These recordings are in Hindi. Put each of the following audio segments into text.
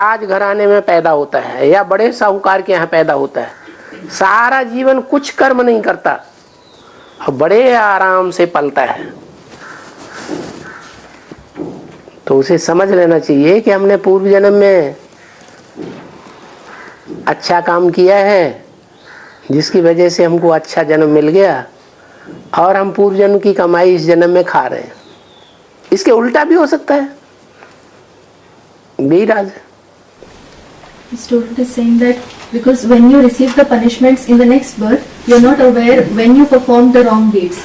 आज घराने में पैदा होता है या बड़े साहूकार के यहाँ पैदा होता है, सारा जीवन कुछ कर्म नहीं करता और बड़े आराम से पलता है, तो उसे समझ लेना चाहिए कि हमने पूर्व जन्म में अच्छा काम किया है जिसकी वजह से हमको अच्छा जन्म मिल गया और हम पूर्व जन्म की कमाई इस जन्म में खा रहे हैं। इसके उल्टा भी हो सकता है, बेराज है। The student is saying that because when you receive the punishments in the next birth, you are not aware when you performed the wrong deeds.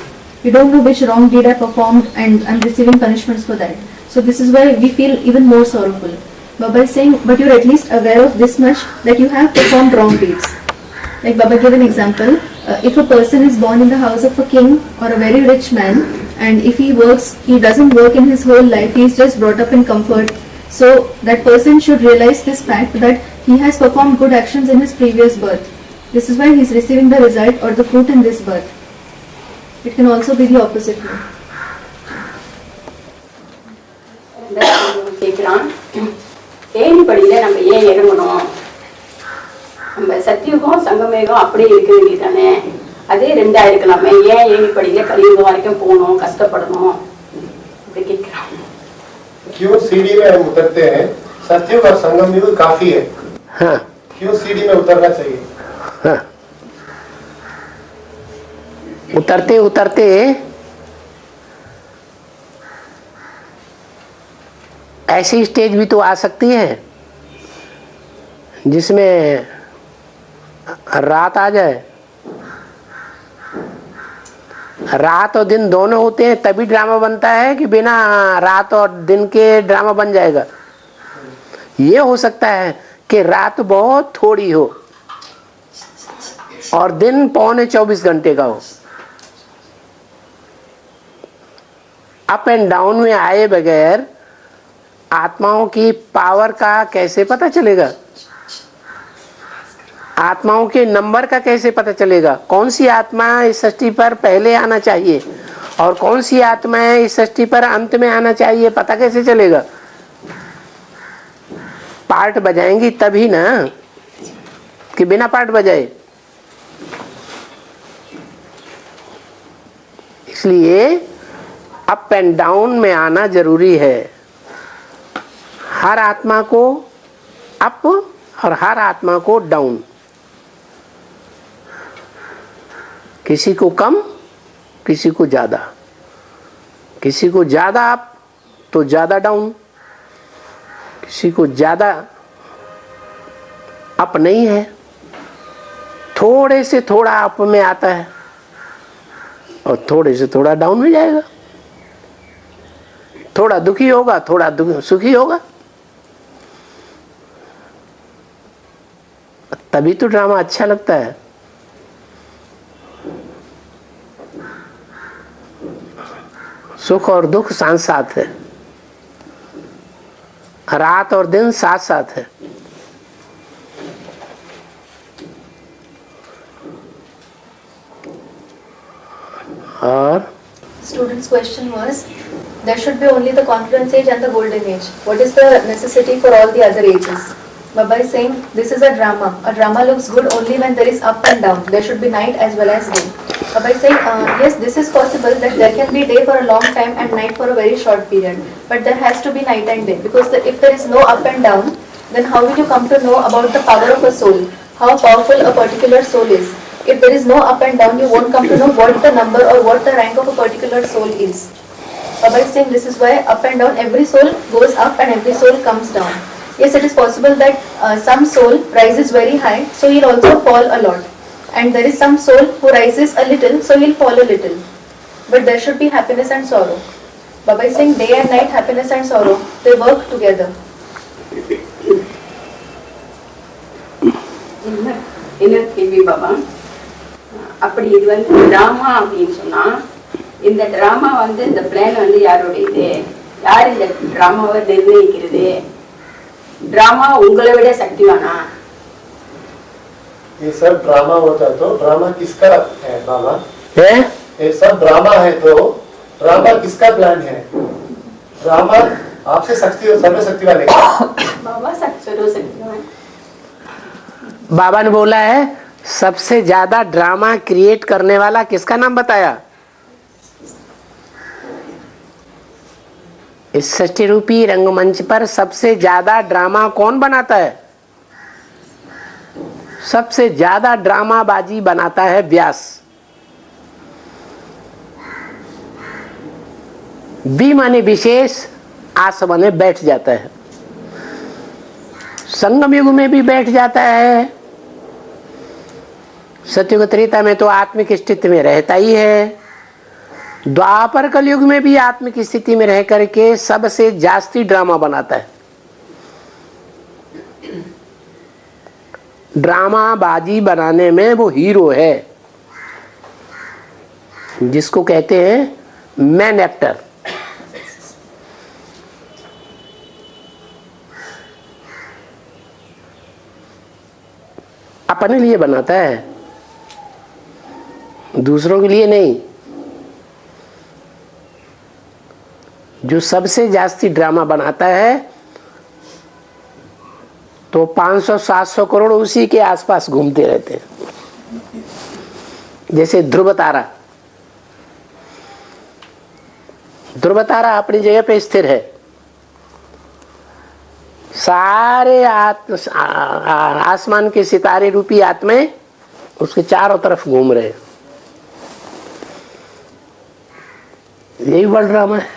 You don't know which wrong deed I performed and I'm receiving punishments for that. So this is why we feel even more sorrowful. Baba is saying, but you are at least aware of this much that you have performed wrong deeds. Like Baba gave an example, if a person is born in the house of a king or a very rich man, and if he doesn't work in his whole life, he is just brought up in comfort. So that person should realize this fact that he has performed good actions in his previous birth. This is why he is receiving the result or the fruit in this birth. It can also be the opposite way. கேட்கிறான், ஏணிப்படியில நம்ம ஏன் இறங்கணும்? நம்ம சத்தியுகம் சங்கமேகம் அப்படியே இருக்க வேண்டியதானே, அதே ரெண்டா இருக்கலாமே, ஏன் ஏணிப்படியில கலியுகம் வரைக்கும் போகணும், கஷ்டப்படணும் அப்படி கேட்கிறான்। क्यों सीढ़ी में हम उतरते हैं? सत्युग और संगम युग काफी है। हाँ। क्यों सीढ़ी में उतरना चाहिए? हाँ। उतरते उतरते ऐसी स्टेज भी तो आ सकती है जिसमें रात आ जाए। रात और दिन दोनों होते हैं तभी ड्रामा बनता है कि बिना रात और दिन के ड्रामा बन जाएगा। ये हो सकता है कि रात बहुत थोड़ी हो और दिन 24 घंटे का हो। अप एंड डाउन में आए बगैर आत्माओं की पावर का कैसे पता चलेगा? आत्माओं के नंबर का कैसे पता चलेगा? कौन सी आत्मा इस सृष्टि पर पहले आना चाहिए और कौन सी आत्मा इस सृष्टि पर अंत में आना चाहिए, पता कैसे चलेगा? पार्ट बजाएंगी तभी ना, कि बिना पार्ट बजाए। इसलिए अप एंड डाउन में आना जरूरी है। हर आत्मा को अप और हर आत्मा को डाउन, किसी को कम किसी को ज्यादा, किसी को ज्यादा अप तो ज्यादा डाउन, किसी को ज्यादा अप नहीं है, थोड़े से थोड़ा अप में आता है और थोड़े से थोड़ा डाउन में जाएगा। थोड़ा दुखी होगा, थोड़ा सुखी होगा, तभी तो ड्रामा अच्छा लगता है। सुख और दुख साथ साथ है, रात और दिन साथ साथ है। और Student's question was, there should be only the confluence age and the golden age. What is the necessity for all the other ages? Baba is saying this is a drama. A drama looks good only when there is up and down. There should be night as well as day. Baba is saying yes, this is possible that there can be day for a long time and night for a very short period. But there has to be night and day, because if there is no up and down, then how will you come to know about the power of a soul? How powerful a particular soul is? If there is no up and down, you won't come to know what the number or what the rank of a particular soul is. Baba is saying this is why up and down, every soul goes up and every soul comes down. Yes, it is possible that some soul rises very high, so he'll also fall a lot. And there is some soul who rises a little, so he'll fall a little. But there should be happiness and sorrow. Baba is saying day and night, happiness and sorrow, they work together. என்ன கேள்வி பாபா? அப்படி இது வந்து டிராமா அப்படின்னு சொன்னா, இந்த டிராமா வந்து இந்த பிளான் வந்து யாருடையது? யார் இந்த டிராமாவை நிர்ணயிக்கிறது? ड्रामा उंगले विட शक्तिवाना? ये सब ड्रामा होता तो ड्रामा किसका है बाबा? है? ये सब ड्रामा है तो ड्रामा किसका प्लान है? ड्रामा आपसे शक्ति और सर्व शक्ति वाले बाबा हो सकता है। बाबा ने बोला है सबसे ज्यादा ड्रामा क्रिएट करने वाला किसका नाम बताया? इस सृष्टि रूपी रंगमंच पर सबसे ज्यादा ड्रामा कौन बनाता है? सबसे ज्यादा ड्रामाबाजी बनाता है व्यास। बी माने विशेष, आस माने बैठ जाता है। संगम युग में भी बैठ जाता है, सतयुग त्रेता में तो आत्मिक स्थिति में रहता ही है, द्वापर कलयुग में भी आत्मिक स्थिति में रह करके सबसे जास्ती ड्रामा बनाता है। ड्रामाबाजी बनाने में वो हीरो है, जिसको कहते हैं मैन एक्टर। अपने लिए बनाता है, दूसरों के लिए नहीं। जो सबसे जास्ती ड्रामा बनाता है तो 500-700 करोड़ उसी के आसपास घूमते रहते हैं। जैसे ध्रुव तारा, ध्रुव तारा अपनी जगह पे स्थिर है, सारे आसमान के सितारे रूपी आत्माएं उसके चारों तरफ घूम रहे हैं। यही वर्ल्ड ड्रामा है।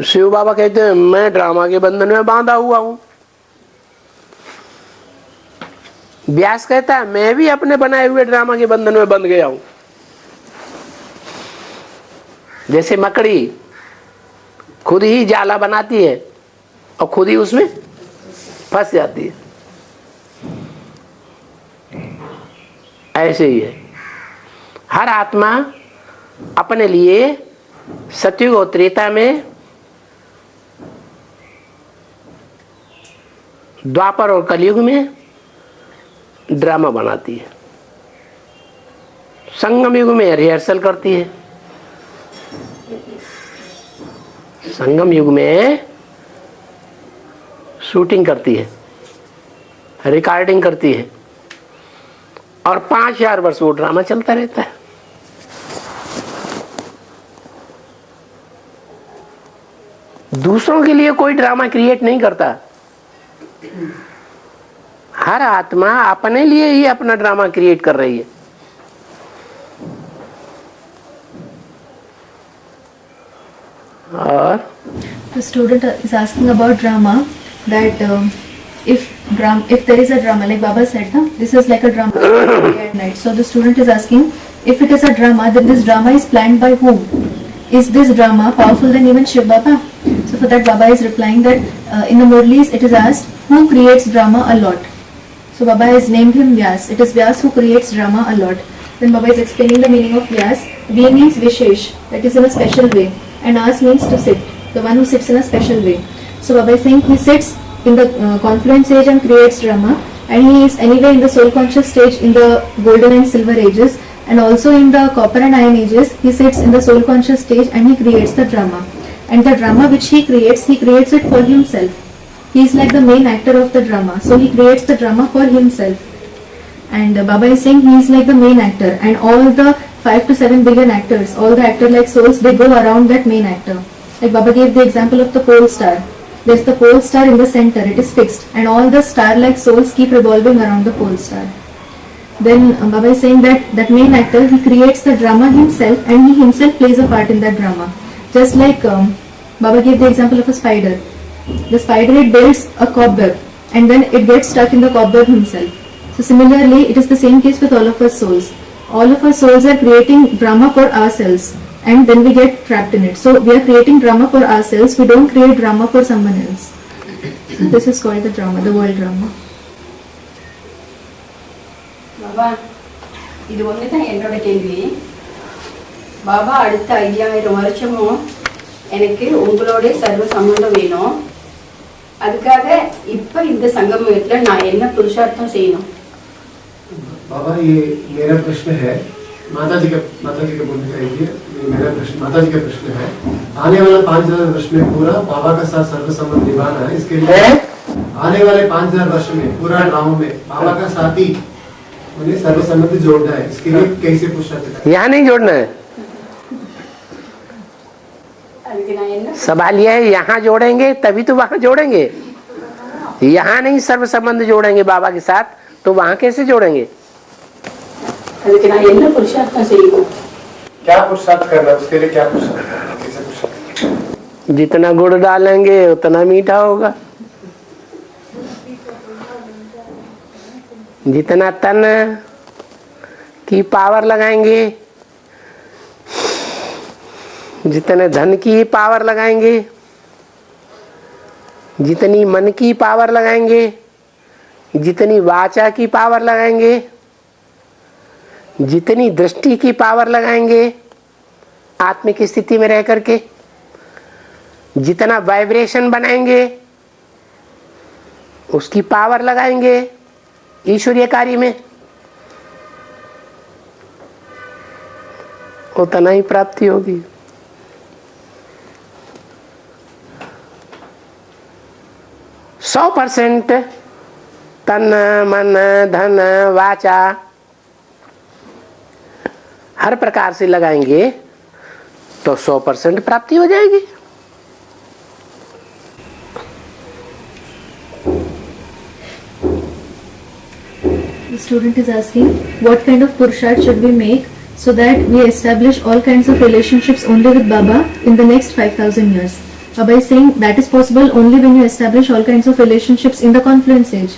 शिव बाबा कहते हैं मैं ड्रामा के बंधन में बांधा हुआ हूं। व्यास कहता है मैं भी अपने बनाए हुए ड्रामा के बंधन में बंध गया हूं। जैसे मकड़ी खुद ही जाला बनाती है और खुद ही उसमें फंस जाती है, ऐसे ही है हर आत्मा अपने लिए सतयुग और त्रेता में, द्वापर और कलयुग में ड्रामा बनाती है। संगम युग में रिहर्सल करती है, संगम युग में शूटिंग करती है, रिकॉर्डिंग करती है, और 5000 वर्ष वो ड्रामा चलता रहता है। दूसरों के लिए कोई ड्रामा क्रिएट नहीं करता, हर आत्मा अपने लिए ही अपना ड्रामा क्रिएट कर रही है। और The student is asking about drama, that if there is a drama, like Baba said, na, this is like a drama at night. So the student is asking, if it is a drama, then this drama is planned by whom? Is this drama powerful than even Shiv Baba? So for that Baba is replying that in the Murlis it is asked, who creates drama a lot? So Baba has named him Vyas. It is Vyas who creates drama a lot. Then Baba is explaining the meaning of Vyas. V means Vishesh, that is in a special way, and As means to sit, the one who sits in a special way. So Baba is saying he sits in the confluence age and creates drama, and he is anyway in the soul conscious stage in the golden and silver ages, and also in the copper and iron ages he sits in the soul conscious stage and he creates the drama. And the drama which he creates it for himself. He is like the main actor of the drama, so he creates the drama for himself. And Baba is saying he is like the main actor, and all the 5 to 7 billion actors, all the actor-like souls, they go around that main actor. Like Baba gave the example of the pole star. There's the pole star in the center, it is fixed, and all the star-like souls keep revolving around the pole star. Then Baba is saying that main actor, he creates the drama himself, and he himself plays a part in that drama. Just like Baba gave the example of a spider. The spider, it builds a cobweb, and then it gets stuck in the cobweb himself. So similarly, it is the same case with all of us souls. All of us souls are creating drama for ourselves, and then we get trapped in it. So we are creating drama for ourselves, we don't create drama for someone else. So this is called the drama, the world drama. Baba, இது ஒண்ணுதான் என்னோட கேள்வி. பாபா, அடுத்த 5000 வருஷமும் எனக்கு உங்களோட சர்வ சம்பந்தம் வேணும். அதுக்காக இப்ப இந்த சங்கமத்துல நான் என்ன புருஷார்த்தம் செய்யணும்? बाबा, ये मेरा प्रश्न है, माता जी का बोलने का ये मेरा प्रश्न माता जी का प्रश्न है। आने वाला 5000 वर्ष में पूरा बाबा का साथ सर्वसम्मत निभाना है, इसके लिए आने वाले 5000 वर्ष में पूरा ड्रामा में बाबा का साथी उन्हें सर्वसम्मति जोड़ना है, इसके लिए कैसे पुरुषार्थ? यहाँ नहीं जोड़ना है। सवाल यह है यहाँ जोड़ेंगे तभी तो वहां जोड़ेंगे, यहाँ नहीं सर्व संबंध जोड़ेंगे बाबा के साथ तो वहां कैसे जोड़ेंगे? क्या पुरुषार्थ करना, उसके लिए क्या पुरुषार्थ, कैसे पुरुषार्थ? जितना गुड़ डालेंगे उतना मीठा होगा, जितना तन की पावर लगाएंगे, जितने धन की पावर लगाएंगे, जितनी मन की पावर लगाएंगे, जितनी वाचा की पावर लगाएंगे, जितनी दृष्टि की पावर लगाएंगे, आत्मिक स्थिति में रह करके जितना वाइब्रेशन बनाएंगे उसकी पावर लगाएंगे ईश्वरीय कार्य में, उतना ही प्राप्ति होगी। सौ % तन मन धन वाचा हर प्रकार से लगाएंगे तो 100% प्राप्ति हो जाएगी। The student is asking what kind of purusharth should we make so that we establish all kinds of relationships only with Baba in the next 5000 years. Baba is saying that is possible only when you establish all kinds of relationships in the confluence age,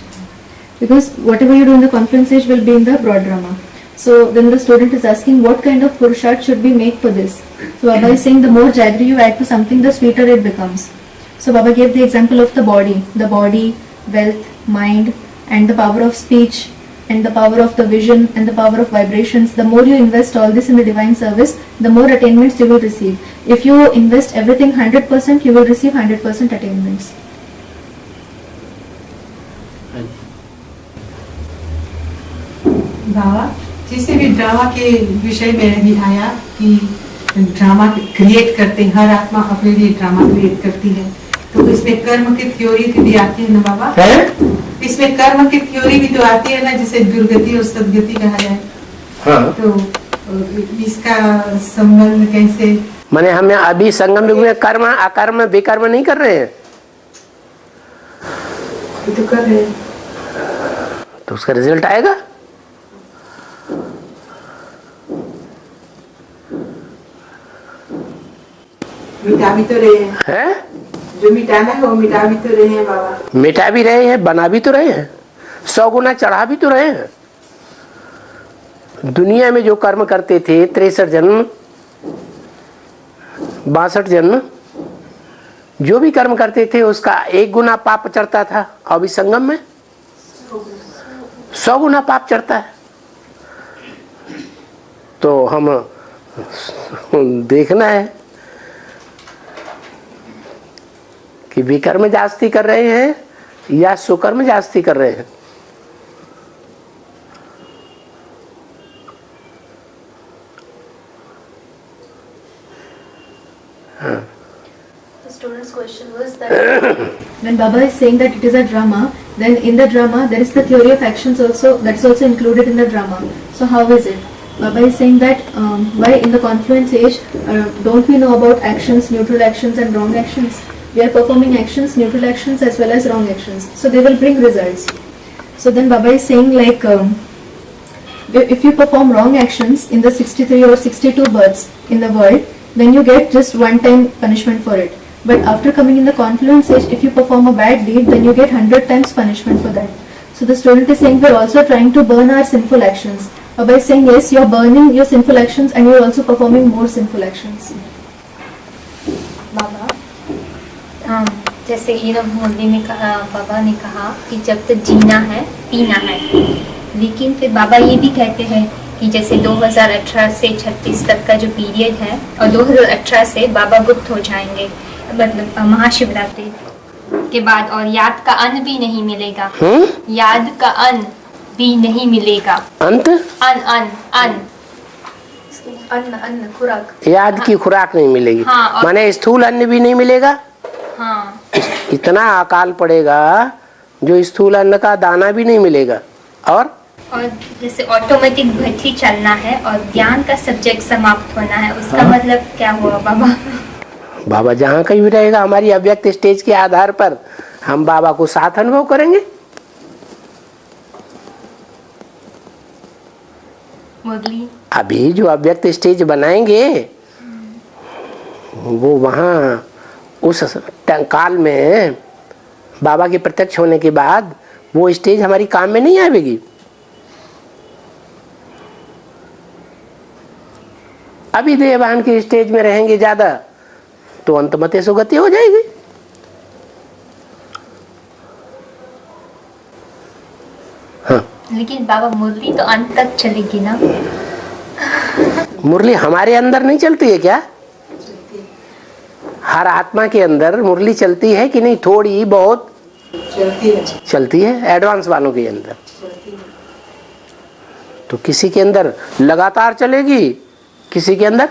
because whatever you do in the confluence age will be in the broad drama. So then the student is asking what kind of purusharth should we make for this. So Baba is saying the more jaggery you add to something, the sweeter it becomes. So Baba gave the example of the body, wealth, mind, and the power of speech, and the power of the vision, and the power of vibrations. The more you invest all this in the divine service, the more attainments you will receive. If you invest everything 100%, you will receive 100% attainments. बाबा जिसे भी ड्रामा के विषय में दिखाया कि ड्रामा क्रिएट करते हैं, हर आत्मा अपने लिए ड्रामा क्रिएट करती है, तो इसमें कर्म की थ्योरी भी आती है ना बाबा? इसमें कर्म की थ्योरी भी तो आती है ना, जिसे दुर्गति और सदगति कहा जाए। हाँ। तो इसका संबंध कैसे? माने हम अभी संगम युग में कर्म अकर्म विकर्म नहीं कर रहे हैं, तो कर रहे हैं, तो उसका रिजल्ट आएगा। मिटा भी तो रहे हैं, जो मिटाना है वो मिटा भी तो रहे हैं बाबा। मिटा भी रहे हैं, बना भी तो रहे हैं, 100 गुना चढ़ा भी तो रहे हैं। दुनिया में जो कर्म करते थे 63 जन्म 62 जन्म, जो भी कर्म करते थे उसका 1 गुना पाप चढ़ता था, अभी संगम में 100 गुना पाप चढ़ता है। तो हम देखना है कि विकर्म जास्ती कर रहे हैं या सुकर्म जास्ती कर रहे हैं। The student's question was that when Baba is saying that it is a drama, then in the drama there is the theory of actions also, that is also included in the drama. So how is it? Baba is saying that why in the confluence age don't we know about actions, neutral actions and wrong actions? We are performing actions, neutral actions as well as wrong actions. So they will bring results. So then Baba is saying like if you perform wrong actions in the 63 or 62 births in the world, then you get just one time punishment for it. But after coming in the confluence age, if you perform a bad deed, then you get 100 times punishment for that. So the student is saying we are also trying to burn our sinful actions. Baba is saying yes, you are burning your sinful actions and you are also performing more sinful actions. बाबा जैसे हीरो मुरली में कहा, बाबा ने कहा कि जब तक जीना है पीना है, लेकिन फिर बाबा ये भी कहते हैं कि जैसे 2018 से 36 तक का जो पीरियड है और 2018 से बाबा गुप्त हो जाएंगे, मतलब महाशिवरात्रि के बाद, और याद का अन्न भी नहीं मिलेगा। याद का अन्न भी नहीं मिलेगा। अंत अन अन अन अन्न खुराक। याद की खुराक नहीं मिलेगी। हाँ, माने स्थूल अन्न भी नहीं मिलेगा। हाँ, इतना अकाल पड़ेगा जो स्थूल अन्न का दाना भी नहीं मिलेगा। और जैसे ऑटोमेटिक भट्टी चलना है और ज्ञान का सब्जेक्ट समाप्त होना है, उसका हाँ। मतलब क्या हुआ बाबा? बाबा जहाँ कहीं भी रहेगा, हमारी अव्यक्त स्टेज के आधार पर हम बाबा को साथ अनुभव करेंगे। मुरली अभी जो अव्यक्त स्टेज बनाएंगे वो वहाँ उस काल में बाबा के प्रत्यक्ष होने के बाद वो स्टेज हमारी काम में नहीं आएगी। अभी देवान की स्टेज में रहेंगे ज्यादा तो अंतमते सुगति हो जाएगी। हाँ, लेकिन बाबा मुरली तो अंत तक चलेगी ना? मुरली हमारे अंदर नहीं चलती है क्या? हर आत्मा के अंदर मुरली चलती है कि नहीं? थोड़ी बहुत चलती है एडवांस वालों के अंदर। तो किसी के अंदर लगातार चलेगी, किसी के अंदर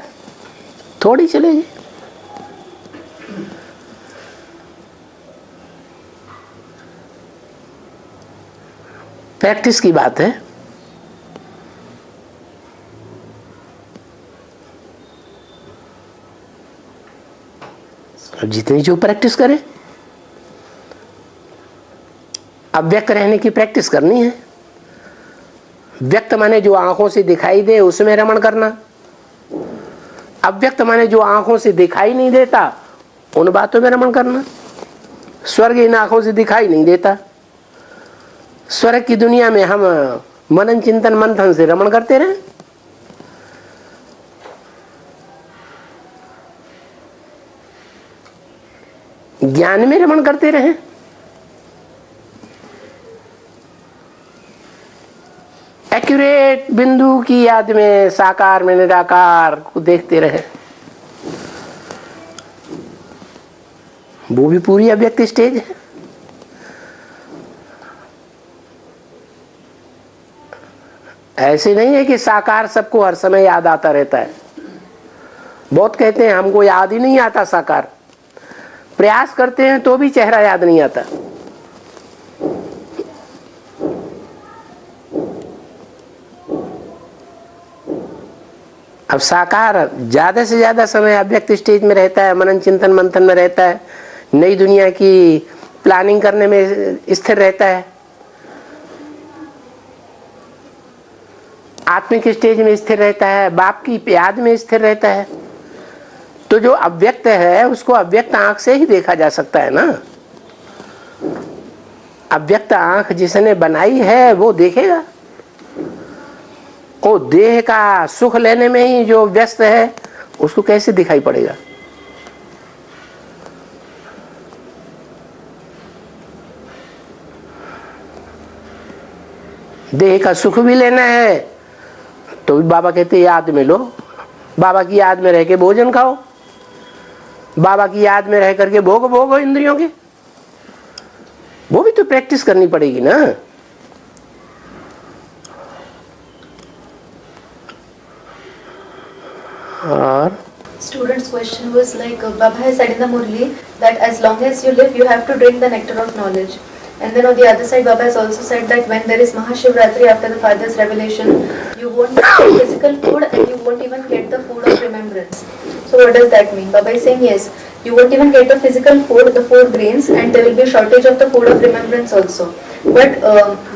थोड़ी चलेगी। प्रैक्टिस की बात है। जितनी जो प्रैक्टिस करे, अव्यक्त रहने की प्रैक्टिस करनी है। व्यक्त माने जो आंखों से दिखाई दे उसमें रमण करना, अव्यक्त माने जो आंखों से दिखाई नहीं देता उन बातों में रमण करना। स्वर्ग इन आंखों से दिखाई नहीं देता, स्वर्ग की दुनिया में हम मनन चिंतन मंथन से रमण करते रहे। ज्ञान में रमण करते रहे। एक्यूरेट बिंदु की याद में साकार में निराकार को देखते रहे। वो भी पूरी अव्यक्त स्टेज है। ऐसे नहीं है कि साकार सबको हर समय याद आता रहता है। बहुत कहते हैं हमको याद ही नहीं आता साकार, प्रयास करते हैं तो भी चेहरा याद नहीं आता। अब साकार ज्यादा से ज्यादा समय अव्यक्त स्टेज में रहता है, मनन चिंतन मंथन में रहता है, नई दुनिया की प्लानिंग करने में स्थिर रहता है, आत्मिक स्टेज में स्थिर रहता है, बाप की याद में स्थिर रहता है। तो जो अव्यक्त है उसको अव्यक्त आंख से ही देखा जा सकता है ना। अव्यक्त आंख जिसने बनाई है वो देखेगा। वो देह का सुख लेने में ही जो व्यस्त है उसको कैसे दिखाई पड़ेगा? देह का सुख भी लेना है तो भी बाबा कहते याद में लो। बाबा की याद में रह के भोजन खाओ, बाबा की याद में रह करके भोग भोगो इंद्रियों के। वो भी तो प्रैक्टिस करनी पड़ेगी ना। और Student's question was like, Baba has said in the Murli that as long as you live, you have to drink the nectar of knowledge. And then on the other side, Baba has also said that when there is Mahashivratri after the Father's revelation, you won't get physical food and you won't even get the food of remembrance. So what does that mean? Baba is saying yes, you won't even get the physical food, the 4 grains, and there will be a shortage of the food of remembrance also. But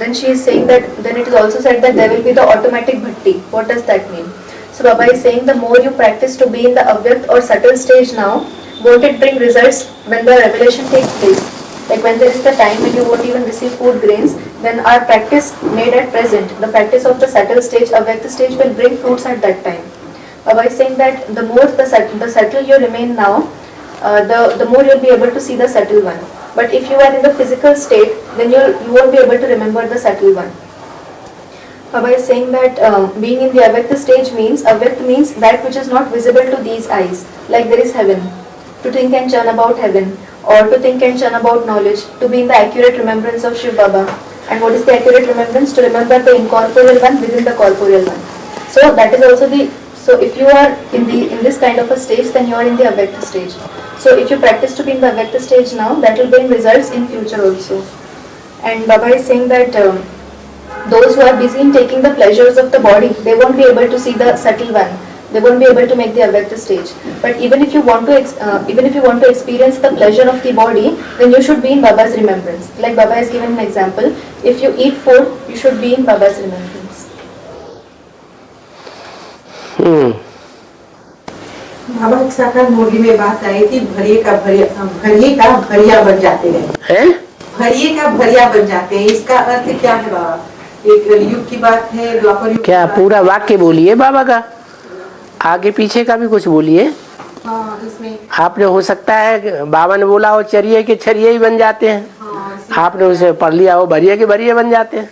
then she is saying that, then it is also said that there will be the automatic bhakti. What does that mean? So Baba is saying the more you practice to be in the avyakt or subtle stage now, won't it bring results when the revelation takes place? Like when there is the time when you won't even receive food grains, then our practice made at present, the practice of the subtle stage, avyakt stage will bring fruits at that time. Baba is saying that the more the subtle you remain now, the more you'll be able to see the subtle one. But if you are in the physical state, then you won't be able to remember the subtle one. Baba is saying that being in the avyakt stage means, avyakt means that which is not visible to these eyes, like there is heaven, to think and churn about heaven, or to think and churn about knowledge, to be in the accurate remembrance of Shiv Baba. And what is the accurate remembrance? To remember the incorporeal one within the corporeal one. So that is also the So if you are in this kind of a stage, then you are in the avyakta stage. So if you practice to be in the avyakta stage now, that will bring results in future also. And Baba is saying that those who are busy in taking the pleasures of the body, they won't be able to see the subtle one. They won't be able to make the avyakta stage. But even if you want to experience the pleasure of the body, then you should be in Baba's remembrance. Like Baba has given an example. If you eat food, you should be in Baba's remembrance. बाबा साकार मोदी में बात आई थी, भरिए का भरिया बन जाते हैं। भरिए का भरिया बन जाते हैं, इसका अर्थ क्या है बाबा? एक युग की बात है, द्वापर युग। क्या पूरा वाक्य बोलिए बाबा का, आगे पीछे का भी कुछ बोलिए। हाँ, इसमें आपने हो सकता है बाबा ने बोला हो चरिये के छरिये ही बन जाते हैं, हाँ, आपने उसे पढ़ लिया हो भरिये के भरिये बन जाते हैं।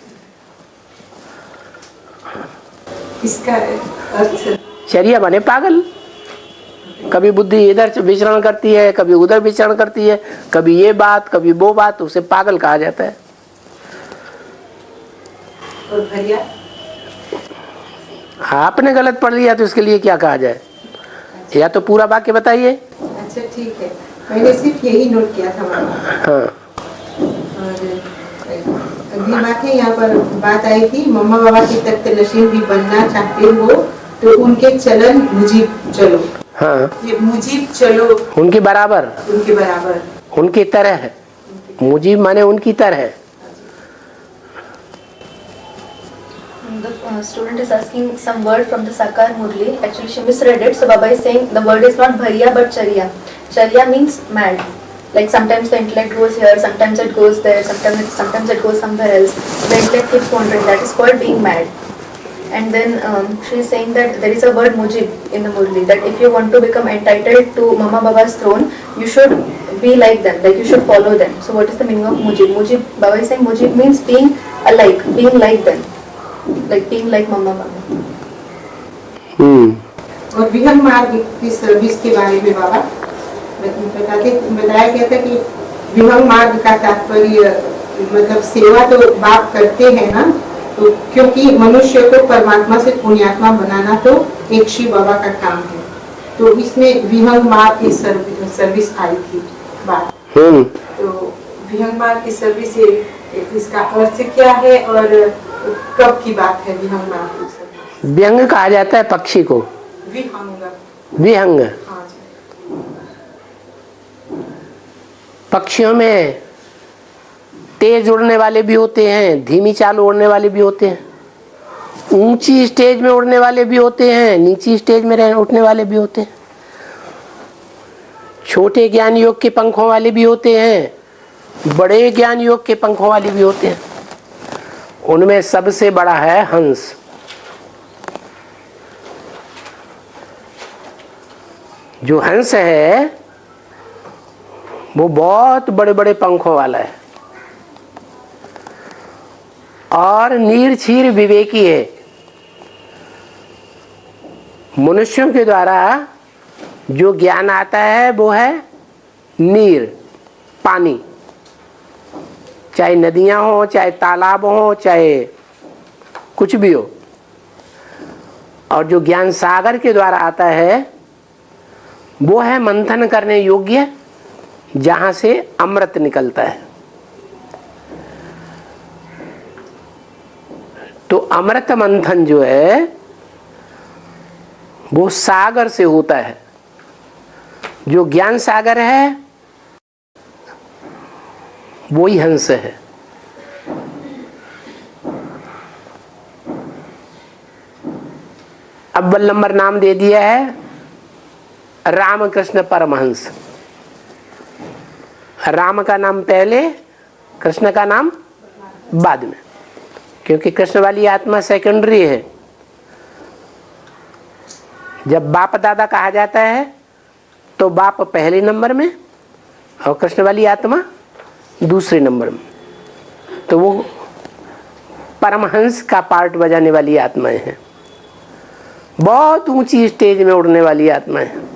इसका अर्थ चरिया बने पागल, कभी बुद्धि इधर विचरण करती है, कभी उधर विचरण करती है, कभी ये बात कभी वो बात, उसे पागल कहा जाता है। और भरिया आपने गलत पढ़ लिया तो इसके लिए क्या कहा जाए? या तो पूरा वाक्य बताइए। अच्छा ठीक है, मैंने सिर्फ यही नोट किया था बाबा। हाँ। और अगली बात है, यहाँ पर बात आई थी, मम्मा बाबा की तख्त नशीन भी बनना चाहते हो तो उनके चलन मुजीब चलो। हाँ, ये मुजीब चलो, उनके बराबर, उनके बराबर, उनकी तरह। मुजीब माने उनकी तरह। The student is asking some word from the Sakar Murli. Actually, she misread it. So Baba is saying the word is not bhariya but charya. Charya means mad. Like sometimes the intellect goes here, sometimes it goes there, sometimes it goes somewhere else. The intellect keeps wandering. That is called being mad. And then she is saying that there is a word mujib in the Murli. That if you want to become entitled to Mama Baba's throne, you should be like them. Like you should follow them. So what is the meaning of mujib? Mujib, Baba is saying mujib means being alike, being like them. Like being like Mama Baba. और विहंग मार्ग की सर्विस के बारे में बाबा बताया गया था कि विहंग मार्ग का तात्पर्य मतलब सेवा तो बाप करते हैं ना, तो क्योंकि मनुष्य को परमात्मा से पुण्यात्मा बनाना तो एक शिव बाबा का काम है, तो इसमें विहंग मार्ग की सर्विस आई थी बात। तो विहंग मार्ग की सर्विस, इसका अर्थ क्या है और कब की बात है? विहंग मार्ग की सर्विस, व्यंग कहा जाता है पक्षी को, विहंग। पक्षियों में तेज उड़ने वाले भी होते हैं, धीमी चाल उड़ने वाले भी होते हैं, ऊंची स्टेज में उड़ने वाले भी होते हैं, नीची स्टेज में उठने वाले भी होते हैं, छोटे ज्ञान योग के पंखों वाले भी होते हैं, बड़े ज्ञान योग के पंखों वाले भी होते हैं। उनमें सबसे बड़ा है हंस। जो हंस है वो बहुत बड़े बड़े पंखों वाला है और नीरछीर विवेकी है। मनुष्यों के द्वारा जो ज्ञान आता है वो है नीर, पानी, चाहे नदियां हो, चाहे तालाब हो, चाहे कुछ भी हो। और जो ज्ञान सागर के द्वारा आता है वो है मंथन करने योग्य, जहां से अमृत निकलता है। तो अमृत मंथन जो है वो सागर से होता है। जो ज्ञान सागर है वो ही हंस है। अव्वल नंबर नाम दे दिया है रामकृष्ण परमहंस। राम का नाम पहले, कृष्ण का नाम बाद में, क्योंकि कृष्ण वाली आत्मा सेकेंडरी है। जब बाप दादा कहा जाता है तो बाप पहले नंबर में और कृष्ण वाली आत्मा दूसरे नंबर में। तो वो परमहंस का पार्ट बजाने वाली आत्माएं हैं, बहुत ऊंची स्टेज में उड़ने वाली आत्माएं हैं।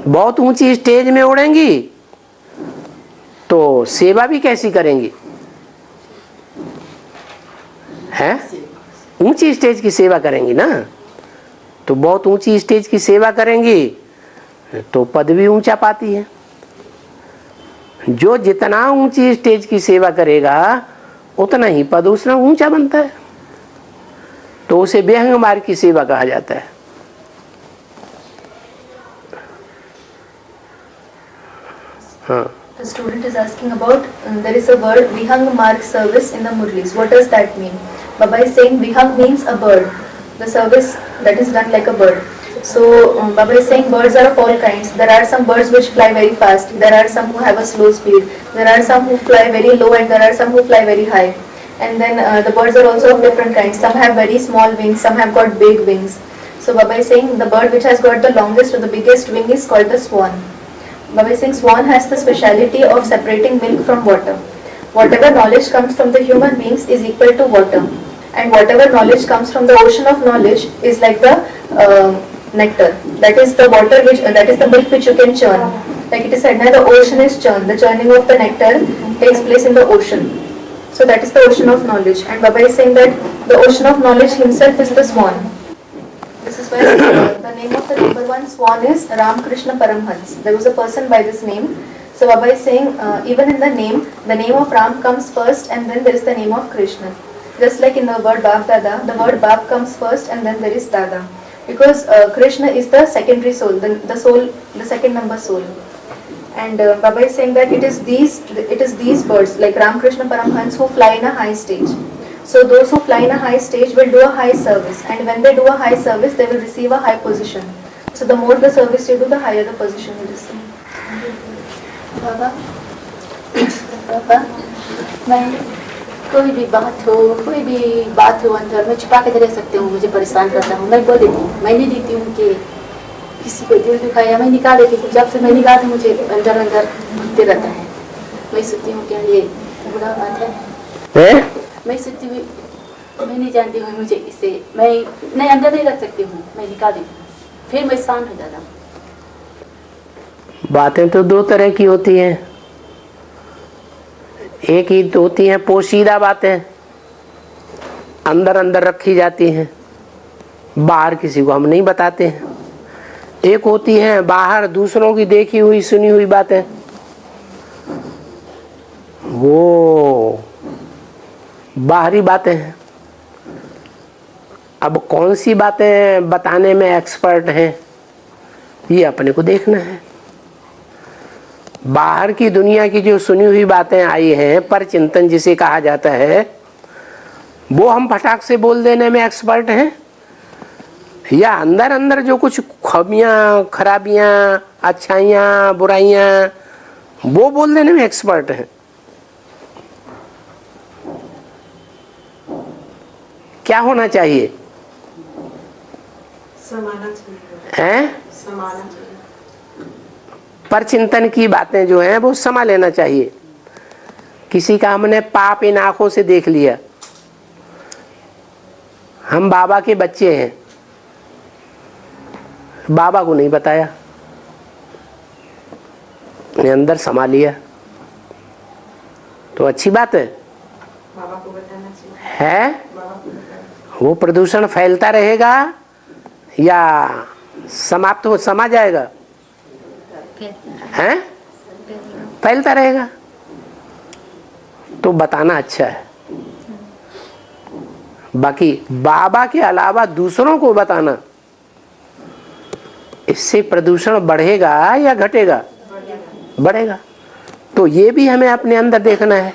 बहुत ऊंची स्टेज में उड़ेंगी तो सेवा भी कैसी करेंगी? है ऊंची स्टेज की सेवा करेंगी ना। तो बहुत ऊंची स्टेज की सेवा करेंगी तो पद भी ऊंचा पाती है। जो जितना ऊंची स्टेज की सेवा करेगा उतना ही पद उसना ऊंचा बनता है, तो उसे बेहंग मार्ग की सेवा कहा जाता है। हाँ। The student is asking about there is a word Vihang Marg service in the Murlis. What does that mean? Baba is saying Vihang means a bird, the service that is done like a bird. So Baba is saying birds are of all kinds. There are some birds which fly very fast. There are some who have a slow speed. There are some who fly very low, and there are some who fly very high. And then the birds are also of different kinds. Some have very small wings. Some have got big wings. So Baba is saying the bird which has got the longest or the biggest wing is called the swan. Baba is saying swan has the speciality of separating milk from water. Whatever knowledge comes from the human beings is equal to water, and whatever knowledge comes from the ocean of knowledge is like the nectar. That is the water which that is the milk which you can churn. Like it is said, now the ocean is churned. The churning of the nectar takes place in the ocean. So that is the ocean of knowledge. And Baba is saying that the ocean of knowledge himself is the swan. This is why the name of the number one swan is Ram Krishna Paramhans. There was a person by this name. So Baba is saying even in the name of Ram comes first, and then there is the name of Krishna. Just like in the word Bap Dada, the word Bap comes first and then there is Dada. Because Krishna is the secondary soul, the soul, the second number soul. And Baba is saying that it is these birds like Ram Krishna Paramhans who fly in a high stage. So those who fly in a high stage will do a high service, and when they do a high service, they will receive a high position. So the more the service you do, the higher the position you receive. बाबा मैं कोई भी बात हो अंदर मैं छुपा के रह सकती हूँ, मुझे परेशान करता हूँ, मैं बोल देती हूँ, मैं नहीं देती हूँ कि किसी को दिल दुखाया, मैं निकाल देती हूँ। जब से मैं निकालती हूँ मुझे अंदर घुटते रहता है। मैं सोचती हूँ क्या ये बुरा बात है? मैं सोचती हूँ मैं नहीं जानती हूँ, मुझे इससे मैं अंदर नहीं रख सकती हूँ, मैं निकाल देती हूँ, फिर मैं शांत हो जाता हूँ। बातें तो दो तरह की होती हैं। एक ही तो होती हैं पोशीदा बातें, अंदर अंदर रखी जाती हैं, बाहर किसी को हम नहीं बताते हैं। एक होती है बाहर दूसरों की देखी हुई सुनी हुई बातें, वो बाहरी बातें हैं। अब कौन सी बातें बताने में एक्सपर्ट हैं ये अपने को देखना है। बाहर की दुनिया की जो सुनी हुई बातें आई हैं, पर चिंतन जिसे कहा जाता है, वो हम फटाक से बोल देने में एक्सपर्ट हैं, या अंदर अंदर जो कुछ खमियां खराबियां अच्छाइयां बुराइयां वो बोल देने में एक्सपर्ट हैं। क्या होना चाहिए? समाना चाहिए। हैं? समाना चाहिए। पर चिंतन की बातें जो हैं वो समा लेना चाहिए। किसी का हमने पाप इन आंखों से देख लिया, हम बाबा के बच्चे हैं, बाबा को नहीं बताया, ने अंदर समा लिया, तो अच्छी बात है। बाबा को बताना चाहिए। है बाबा को बताना। वो प्रदूषण फैलता रहेगा या समाप्त हो समा जाएगा? हैं? फैलता रहेगा, तो बताना अच्छा है। बाकी बाबा के अलावा दूसरों को बताना, इससे प्रदूषण बढ़ेगा या घटेगा? बढ़ेगा। तो ये भी हमें अपने अंदर देखना है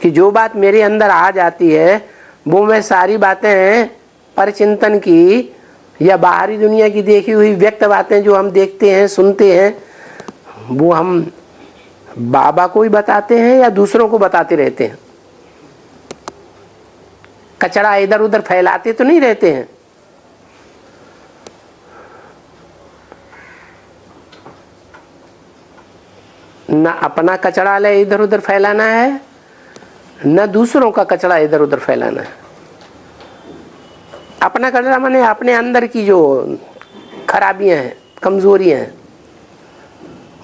कि जो बात मेरे अंदर आ जाती है वो मैं सारी बातें पर चिंतन की या बाहरी दुनिया की देखी हुई व्यक्त बातें जो हम देखते हैं सुनते हैं, वो हम बाबा को ही बताते हैं या दूसरों को बताते रहते हैं? कचरा इधर उधर फैलाते तो नहीं रहते हैं। न अपना कचरा ले इधर उधर फैलाना है, न दूसरों का कचरा इधर उधर फैलाना है। अपना कचरा माने अपने अंदर की जो खराबियां हैं कमजोरियां हैं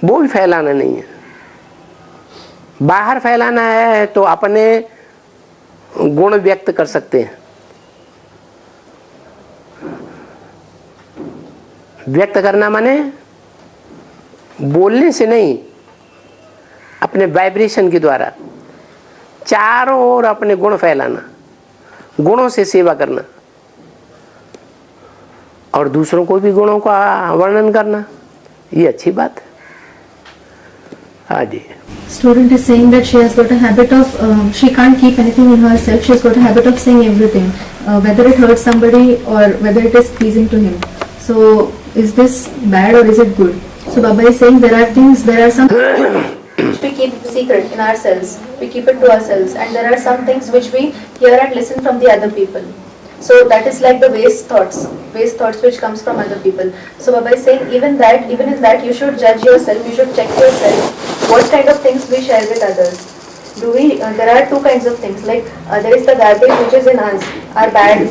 वो भी फैलाना नहीं है। बाहर फैलाना है तो अपने गुण व्यक्त कर सकते हैं, व्यक्त करना माने बोलने से नहीं, अपने वाइब्रेशन के द्वारा चारों ओर अपने गुण फैलाना, गुणों से सेवा करना और दूसरों को भी गुणों का वर्णन करना, ये अच्छी बात है। हाँ जी। Student is saying that she has got a habit of she can't keep anything in herself. She has got a habit of saying everything, whether it hurts somebody or whether it is pleasing to him. So is this bad or is it good? So Baba is saying there are some which we keep secret in ourselves. We keep it to ourselves, and there are some things which we hear and listen from the other people. So that is like the waste thoughts which comes from other people. So Baba is saying even in that you should judge yourself, you should check yourself what kind of things we share with others. There are two kinds of things, like there is the garbage which is in us, our bad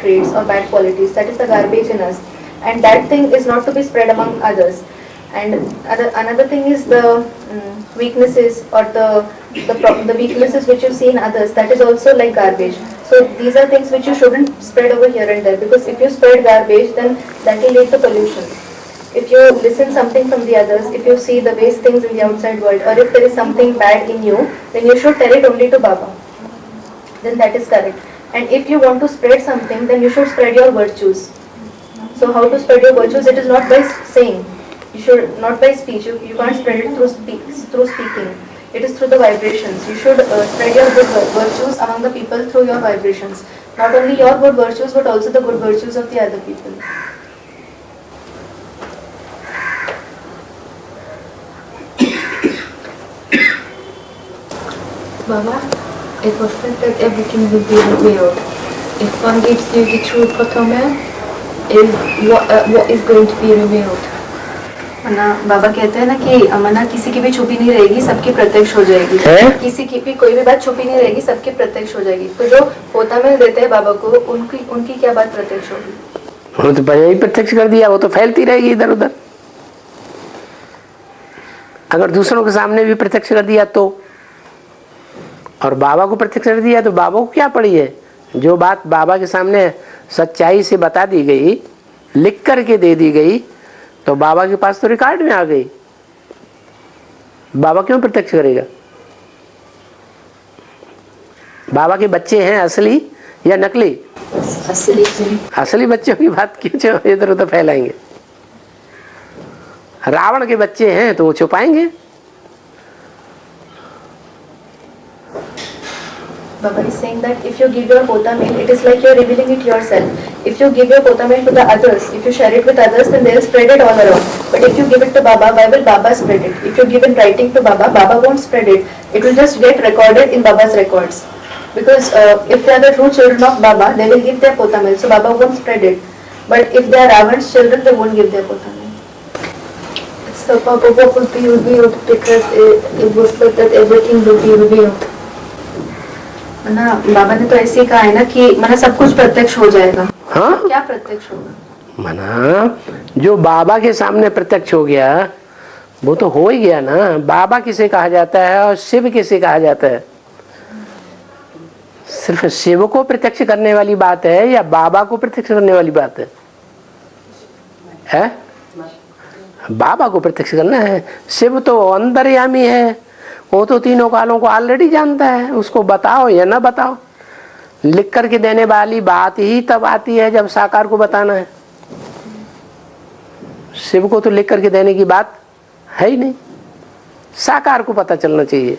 traits or bad qualities, that is the garbage in us, and that thing is not to be spread among others. And another thing is the weaknesses or the weaknesses which you see in others, that is also like garbage. So these are things which you shouldn't spread over here and there, because if you spread garbage, then that will lead to pollution. If you listen something from the others, if you see the waste things in the outside world, or if there is something bad in you, then you should tell it only to Baba. Then that is correct. And if you want to spread something, then you should spread your virtues. So how to spread your virtues? It is not by saying. You should not by speech. You can't spread it through speaking. It is through the vibrations. You should spread your good virtues among the people through your vibrations. Not only your good virtues, but also the good virtues of the other people. Baba, it was said that everything will be revealed. If one gives you the true Potome, what is going to be revealed? ना बाबा कहते हैं ना कि मना किसी की भी छुपी नहीं रहेगी, सबकी प्रत्यक्ष हो जाएगी। किसी की भी कोई भी बात छुपी नहीं रहेगी, सबकी प्रत्यक्ष हो जाएगी। तो जो पोता में देते हैं बाबा को, उनकी क्या बात प्रत्यक्ष होगी? उन्होंने तो पहले ही प्रत्यक्ष कर दिया, वो तो फैलती रहेगी इधर उधर। अगर दूसरों के सामने भी प्रत्यक्ष कर दिया तो, और बाबा को प्रत्यक्ष कर दिया तो बाबा को क्या पड़ी है? जो बात बाबा के सामने सच्चाई से बता दी गई, लिख करके दे दी गई, तो बाबा के पास तो रिकॉर्ड में आ गई। बाबा क्यों प्रत्यक्ष करेगा? बाबा के बच्चे हैं असली या नकली? असली बच्चों की बात क्यों इधर उधर फैलाएंगे? रावण के बच्चे हैं तो वो छुपाएंगे। Baba is saying that if you give your pota meal, it is like you are revealing it yourself. If you give your pota meal to the others, if you share it with others, then they will spread it all around. But if you give it to Baba, why will Baba spread it? If you give in writing to Baba, Baba won't spread it. It will just get recorded in Baba's records. Because if they are the true children of Baba, they will give their pota meal, so Baba won't spread it. But if they are Ravan's children, they won't give their pota meal. So Baba, what will be revealed? Because it was said that everything will be revealed. ना बाबा ने तो ऐसे कहा है ना कि मना सब कुछ प्रत्यक्ष हो जाएगा। हाँ? क्या प्रत्यक्ष होगा? मना जो बाबा के सामने प्रत्यक्ष हो गया वो तो हो ही गया ना। बाबा किसे कहा जाता है और शिव किसे कहा जाता है? सिर्फ शिव को प्रत्यक्ष करने वाली बात है या बाबा को प्रत्यक्ष करने वाली बात है? बाबा को प्रत्यक्ष करना है। शिव तो अंतर्यामी है, वो तो तीनों कालों को ऑलरेडी जानता है। उसको बताओ या ना बताओ, लिख करके देने वाली बात ही तब आती है जब साकार को बताना है। शिव को तो लिख करके देने की बात है ही नहीं, साकार को पता चलना चाहिए।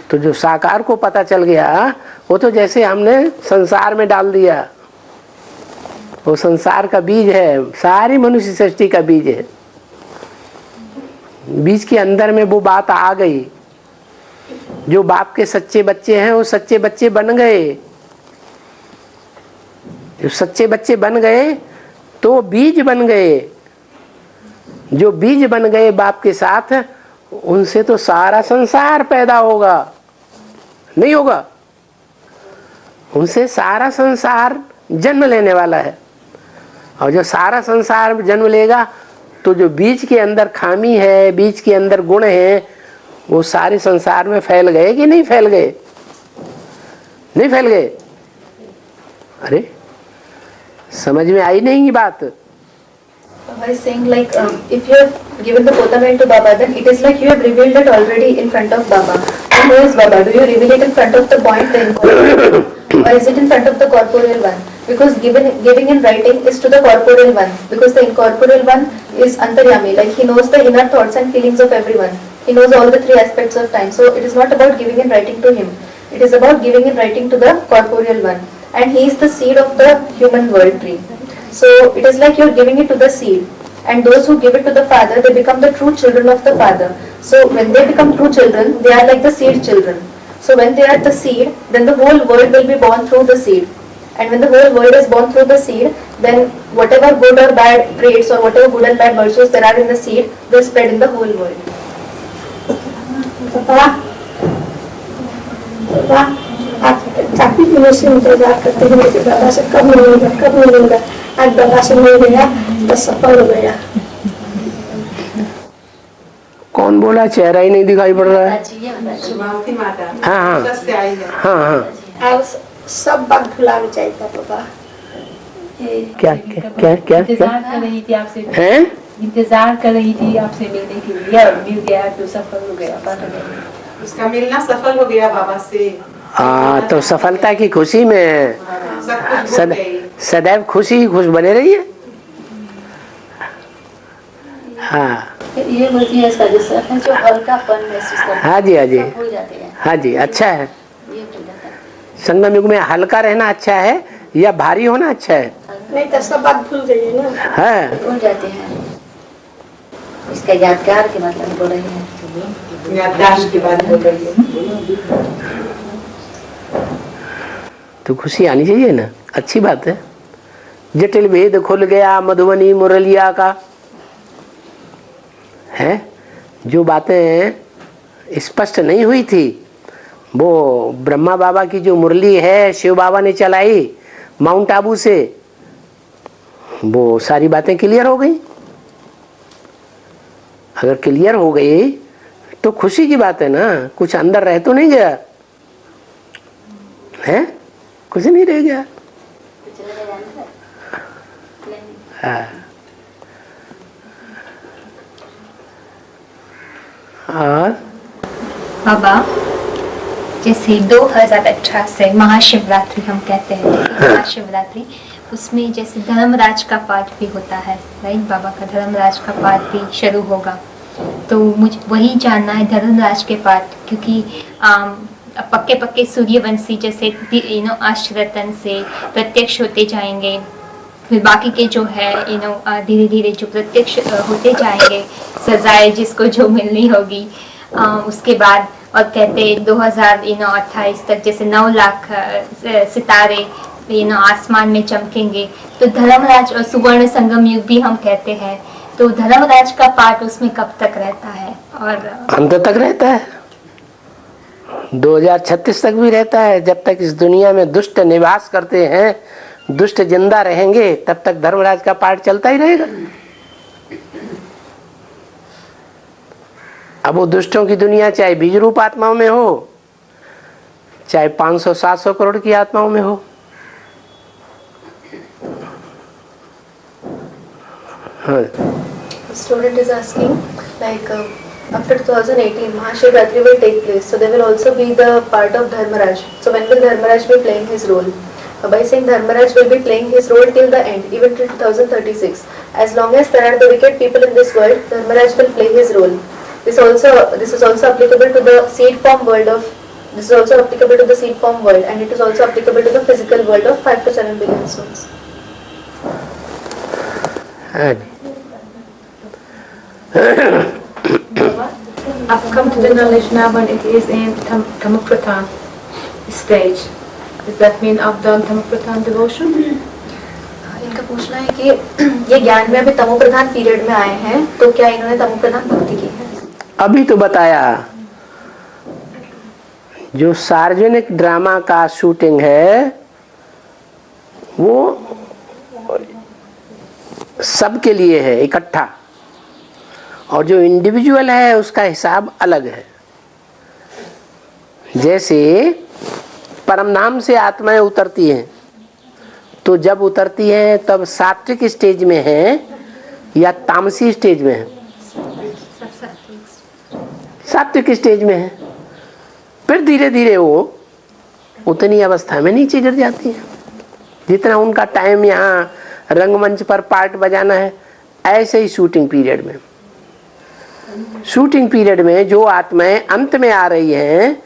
तो जो साकार को पता चल गया वो तो जैसे हमने संसार में डाल दिया, वो संसार का बीज है, सारी मनुष्य सृष्टि का बीज है। बीज के अंदर में वो बात आ गई। जो बाप के सच्चे बच्चे हैं वो सच्चे बच्चे बन गए। जो सच्चे बच्चे बन गए तो बीज बन गए। जो बीज बन गए बाप के साथ, उनसे तो सारा संसार पैदा होगा, नहीं होगा? उनसे सारा संसार जन्म लेने वाला है। और जो सारा संसार जन्म लेगा तो जो बीज के अंदर खामी है, बीज के अंदर गुण है, वो सारे संसार में फैल गए कि नहीं फैल गए? नहीं फैल गए? अरे समझ में आई नहीं ये बात? Baba is saying like if you have given the Potamain to Baba, then it is like you have revealed it already in front of Baba. And who is Baba? Do you reveal it in front of the point, the incorporeal, or is it in front of the corporeal one? Because giving in writing is to the corporeal one, because the incorporeal one is antaryami, like he knows the inner thoughts and feelings of everyone. He knows all the three aspects of time. So it is not about giving in writing to him. It is about giving in writing to the corporeal one, and he is the seed of the human world tree. So it is like you are giving it to the seed, and those who give it to the father, they become the true children of the father. So when they become true children, they are like the seed children. So when they are the seed, then the whole world will be born through the seed. And when the whole world is born through the seed, then whatever good or bad traits or whatever good and bad virtues there are in the seed will spread in the whole world. आप काफी दिनों से इंतजार करते हैं कि बाबा से कब मिलेगा। आज बाबा से मिल गया तो सफल हो गया। कौन बोला? चेहरा ही नहीं दिखाई पड़ रहा है। शुभावती माता हाँ हाँ से आई है। हाँ हाँ। आज सब बात भुला जाएगा बाबा। क्या क्या क्या क्या इंतजार कर रही थी आपसे, हैं? इंतजार कर रही थी आपसे मिलने के लिए, और मिल गया तो सफल हो गया। उसका मिलना सफल हो गया बाबा से। तो सफलता की खुशी में सदैव खुशी खुश बने रहिए। हाँ ये होती है इसका जो हल्कापन महसूस करते हैं। हाँ जी, हाँ जी, हो जाते हैं। हाँ जी, अच्छा है। ये हो जाता है। संगम युग में हल्का रहना अच्छा है या भारी होना अच्छा है? नहीं तो सब बात भूल गई ना। हाँ भूल जाते हैं। इसका यादगार के मतलब बोल रहे हैं। याददाश्त की बात बोल रही है। तो खुशी आनी चाहिए ना, अच्छी बात है। जटिल भेद खुल गया मधुबनी मुरलिया का, है जो बातें स्पष्ट नहीं हुई थी वो ब्रह्मा बाबा की जो मुरली है शिव बाबा ने चलाई माउंट आबू से, वो सारी बातें क्लियर हो गई। अगर क्लियर हो गई तो खुशी की बात है ना। कुछ अंदर रह तो नहीं गया है, कुछ नहीं रह गया। हाँ। और बाबा जैसे 2018 से महाशिवरात्रि हम कहते हैं, महाशिवरात्रि उसमें जैसे धर्मराज का पाठ भी होता है, राइट? बाबा का धर्मराज का पाठ भी शुरू होगा, तो मुझे वही जानना है धर्मराज के पाठ, क्योंकि पक्के पक्के सूर्यवंशी जैसे आश्रतन से प्रत्यक्ष होते जाएंगे, फिर बाकी के जो है धीरे धीरे जो प्रत्यक्ष होते जाएंगे, सजाएं जिसको जो मिलनी होगी उसके बाद। और कहते 2028 तक जैसे 9 लाख सितारे आसमान में चमकेंगे, तो धर्मराज और सुवर्ण संगम युग भी हम कहते हैं। तो धर्मराज का पाठ उसमें कब तक रहता है? और अंत तक रहता है, 2036 तक भी रहता है। जब तक इस दुनिया में दुष्ट निवास करते हैं, दुष्ट जिंदा रहेंगे, तब तक धर्मराज का पाठ चलता ही रहेगा। अब वो दुष्टों की दुनिया चाहे बीज रूप आत्माओं में हो, चाहे 500-700 करोड़ की आत्माओं में हो। हाँ। Student is asking like after 2018 Mahashivratri will take place, so there will also be the part of Dharmaraj. So when will Dharmaraj be playing his role? By saying Dharmaraj will be playing his role till the end, even till 2036. As long as there are the wicked people in this world, Dharmaraj will play his role. This is also applicable to the seed form world of. This is also applicable to the seed form world, and it is also applicable to the physical world of 5 to 7 billion souls. I've come to the knowledge now when it is in Tamapratan stage. Does that mean I've done Tamapratan devotion? इनका पूछना है कि ये ज्ञान में अभी तमो प्रधान पीरियड में आए हैं, तो क्या इन्होंने तमो प्रधान भक्ति की है? अभी तो बताया, जो सार्वजनिक ड्रामा का शूटिंग है वो सबके लिए है इकट्ठा, और जो इंडिविजुअल है उसका हिसाब अलग है। जैसे परमधाम से आत्माएं उतरती हैं तो जब उतरती है तब सात्विक स्टेज में है या तामसी स्टेज में है? सात्विक स्टेज में है। फिर धीरे धीरे वो उतनी अवस्था में नीचे गिर जाती है। जितना उनका टाइम यहाँ रंगमंच पर पार्ट बजाना है, ऐसे ही शूटिंग पीरियड में, शूटिंग पीरियड में जो आत्माएं अंत में आ रही हैं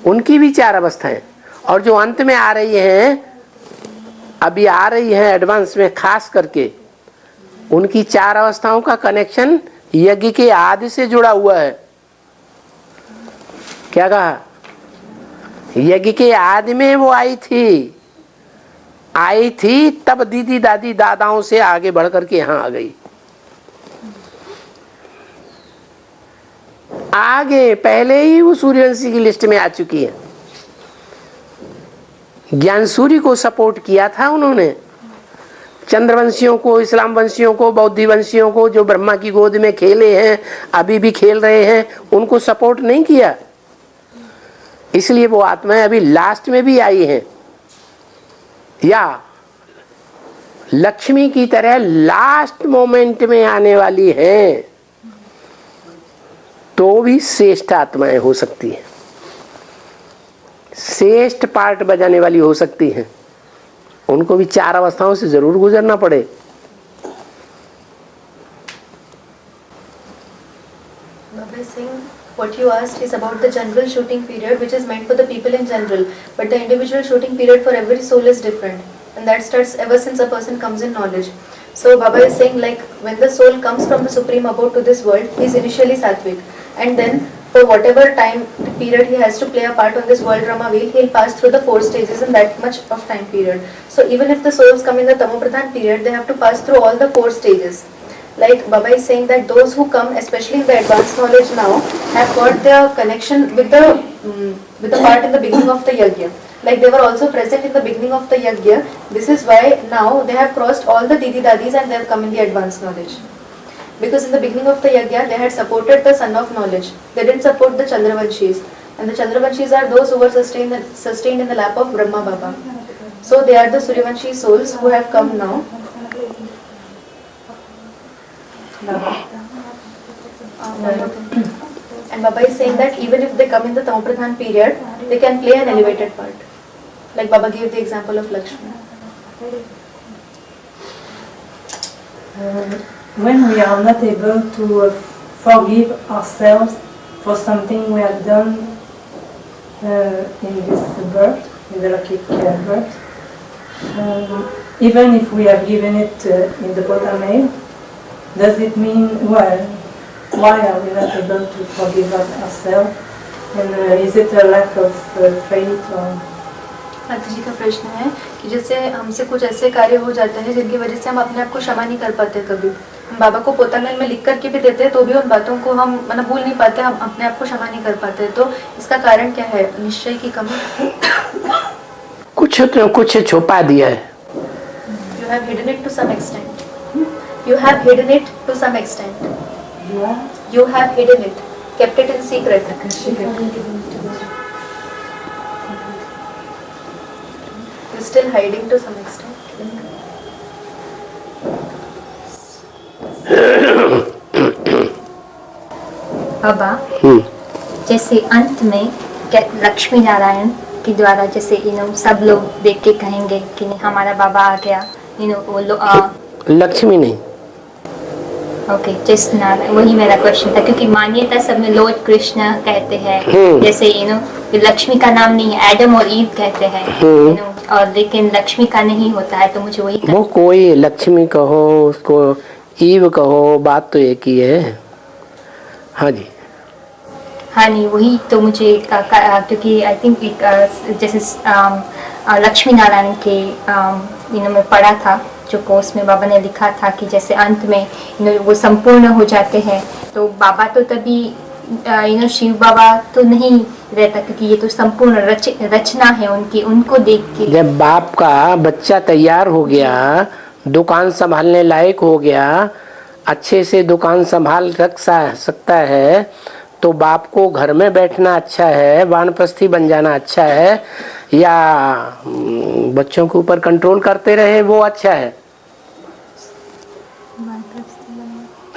उनकी भी 4 अवस्थाएं, और जो अंत में आ रही हैं, अभी आ रही हैं एडवांस में खास करके, उनकी 4 अवस्थाओं का कनेक्शन यज्ञ के आदि से जुड़ा हुआ है। क्या कहा? यज्ञ के आदि में वो आई थी तब दीदी दादी दादाओं से आगे बढ़ करके यहां आ गई। आगे पहले ही वो सूर्यवंशी की लिस्ट में आ चुकी है। ज्ञान सूर्य को सपोर्ट किया था उन्होंने, चंद्रवंशियों को, इस्लाम वंशियों को, बौद्ध वंशियों को, जो ब्रह्मा की गोद में खेले हैं, अभी भी खेल रहे हैं, उनको सपोर्ट नहीं किया। इसलिए वो आत्माएं अभी लास्ट में भी आई हैं, या लक्ष्मी की तरह लास्ट मोमेंट में आने वाली हैं, तो भी श्रेष्ठ आत्माएं हो सकती हैं, श्रेष्ठ पार्ट बजाने वाली हो सकती हैं। उनको भी 4 अवस्थाओं से जरूर गुजरना पड़े। Baba is saying what you asked is about the general shooting period, which is meant for the people in general, but the individual shooting period for every soul is different, and that starts ever since a person comes in knowledge. So Baba is saying, like, when the soul comes from the supreme abode to this world, he is initially sattvic, and then for whatever time period he has to play a part on this world drama wheel, he'll pass through the 4 stages in that much of time period. So even if the souls come in the Tamopradhan period, they have to pass through all the 4 stages. Like Baba is saying that those who come, especially in the advanced knowledge now, have got their connection with the part in the beginning of the yajna. Like they were also present in the beginning of the yajna. This is why now they have crossed all the Didi Dadis and they have come in the advanced knowledge. Because in the beginning of the yajna, they had supported the son of knowledge. They didn't support the Chandravanshis. And the Chandravanshis are those who were sustained in the lap of Brahma Baba. So they are the Suryavanshi souls who have come now. And Baba is saying that even if they come in the Tamopradhan period, they can play an elevated part. Like Baba gave the example of Lakshmi. When we are not able to forgive ourselves for something we have done in this birth, in the lucky birth, even if we have given it in the bottom mail, does it mean, well, why are we not able to forgive ourselves? And is it a lack of faith or? माता जी का प्रश्न है कि जैसे हमसे कुछ ऐसे कार्य हो जाते हैं जिनकी वजह से हम अपने आप को क्षमा नहीं कर पाते, कभी हम बाबा को पोतामेल में लिख करके भी देते हैं तो भी उन बातों को हम मतलब भूल नहीं पाते, हम अपने आप को क्षमा नहीं कर पाते, तो इसका कारण क्या है? निश्चय की कमी। कुछ छुपा दिया है। You have hidden it to some extent. You have hidden it to some extent. You have hidden it, kept it in secret. You're still hiding to some extent. बाबा, जैसे अंत में लक्ष्मी नारायण के द्वारा जैसे सब लोग देख के कहेंगे कि नहीं हमारा बाबा आ गया, वो लक्ष्मी नहीं, ओके, जस्ट नारायण, वही मेरा क्वेश्चन था, क्योंकि मान्यता सब में लॉर्ड कृष्ण कहते हैं, जैसे लक्ष्मी का नाम नहीं है, एडम और ईव कहते हैं, और लेकिन लक्ष्मी का नहीं होता है, तो मुझे वही वो कोई लक्ष्मी कहो उसको ईव कहो, बात तो एक ही है। हाँ जी, हाँ नहीं, वही तो मुझे क्योंकि आई थिंक जैसे लक्ष्मी नारायण के मैं पढ़ा था जो कोर्स में बाबा ने लिखा था कि जैसे अंत में वो संपूर्ण हो जाते हैं, तो बाबा तो तभी शिव बाबा तो नहीं रहता, क्योंकि ये तो संपूर्ण रचना है उनकी, उनको देख के जब बाप का बच्चा तैयार हो गया, दुकान संभालने लायक हो गया, अच्छे से दुकान संभाल रख सकता है, तो बाप को घर में बैठना अच्छा है, वानप्रस्थी बन जाना अच्छा है, या बच्चों के ऊपर कंट्रोल करते रहे वो अच्छा है?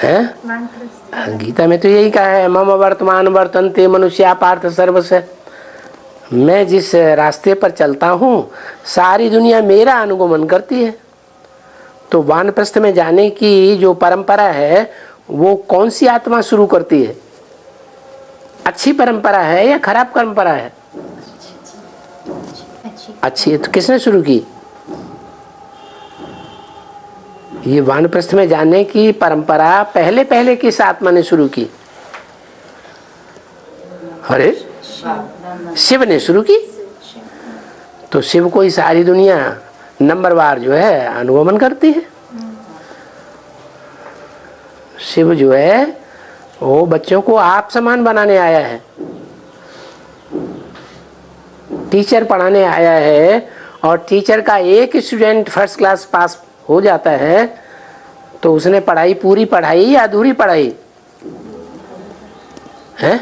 हैं? गीता में तो यही कहा है, मम वर्तमान वर्तन्ते मनुष्या पार्थ सर्वस्य। मैं जिस रास्ते पर चलता हूँ सारी दुनिया मेरा अनुगमन करती है। तो वानप्रस्थ में जाने की जो परंपरा है वो कौन सी आत्मा शुरू करती है? अच्छी परंपरा है या खराब परंपरा है? अच्छी है। तो किसने शुरू की? ये वानप्रस्थ में जाने की परंपरा पहले पहले किस आत्मा ने शुरू की? अरे शिव ने शुरू की। तो शिव को ही सारी दुनिया नंबरवार जो है अनुगमन करती है। शिव जो है वो बच्चों को आप समान बनाने आया है, टीचर पढ़ाने आया है। और टीचर का एक स्टूडेंट फर्स्ट क्लास पास हो जाता है तो उसने पढ़ाई पूरी पढ़ाई या अधूरी पढ़ाई है?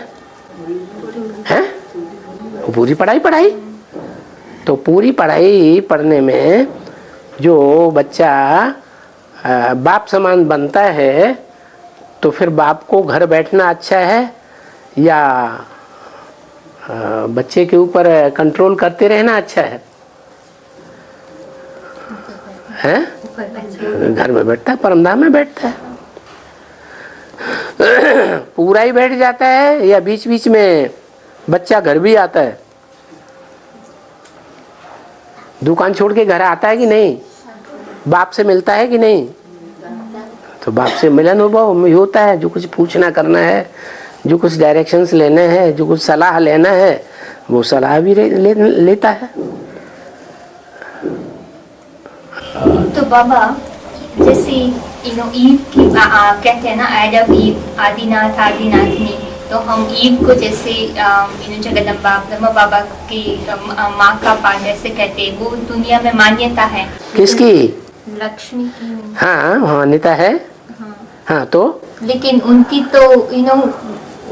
पूरी पढ़ाई पढ़ाई। तो पूरी पढ़ाई पढ़ने में जो बच्चा बाप समान बनता है तो फिर बाप को घर बैठना अच्छा है या बच्चे के ऊपर कंट्रोल करते रहना अच्छा है? हैं? घर में बैठता है, परमधाम में बैठता है। पूरा ही बैठ जाता है या बीच बीच में बच्चा घर भी आता है? दुकान छोड़ के घर आता है कि नहीं? बाप से मिलता है कि नहीं? तो बाप से मिलन अनुभव होता है। जो कुछ पूछना करना है, जो कुछ डायरेक्शंस लेने हैं, जो कुछ सलाह लेना है वो सलाह भी लेता है। तो बाबा जैसे ईव की कहते हैं ना, एडम ईव आदिनाथ आदिनाथनी, तो हम ईव को जैसे जगदम्बा ब्रह्मा बाबा की माँ का पान जैसे कहते हैं, वो दुनिया में मान्यता है। किसकी? लक्ष्मी की। हाँ मान्यता है। हाँ तो लेकिन उनकी तो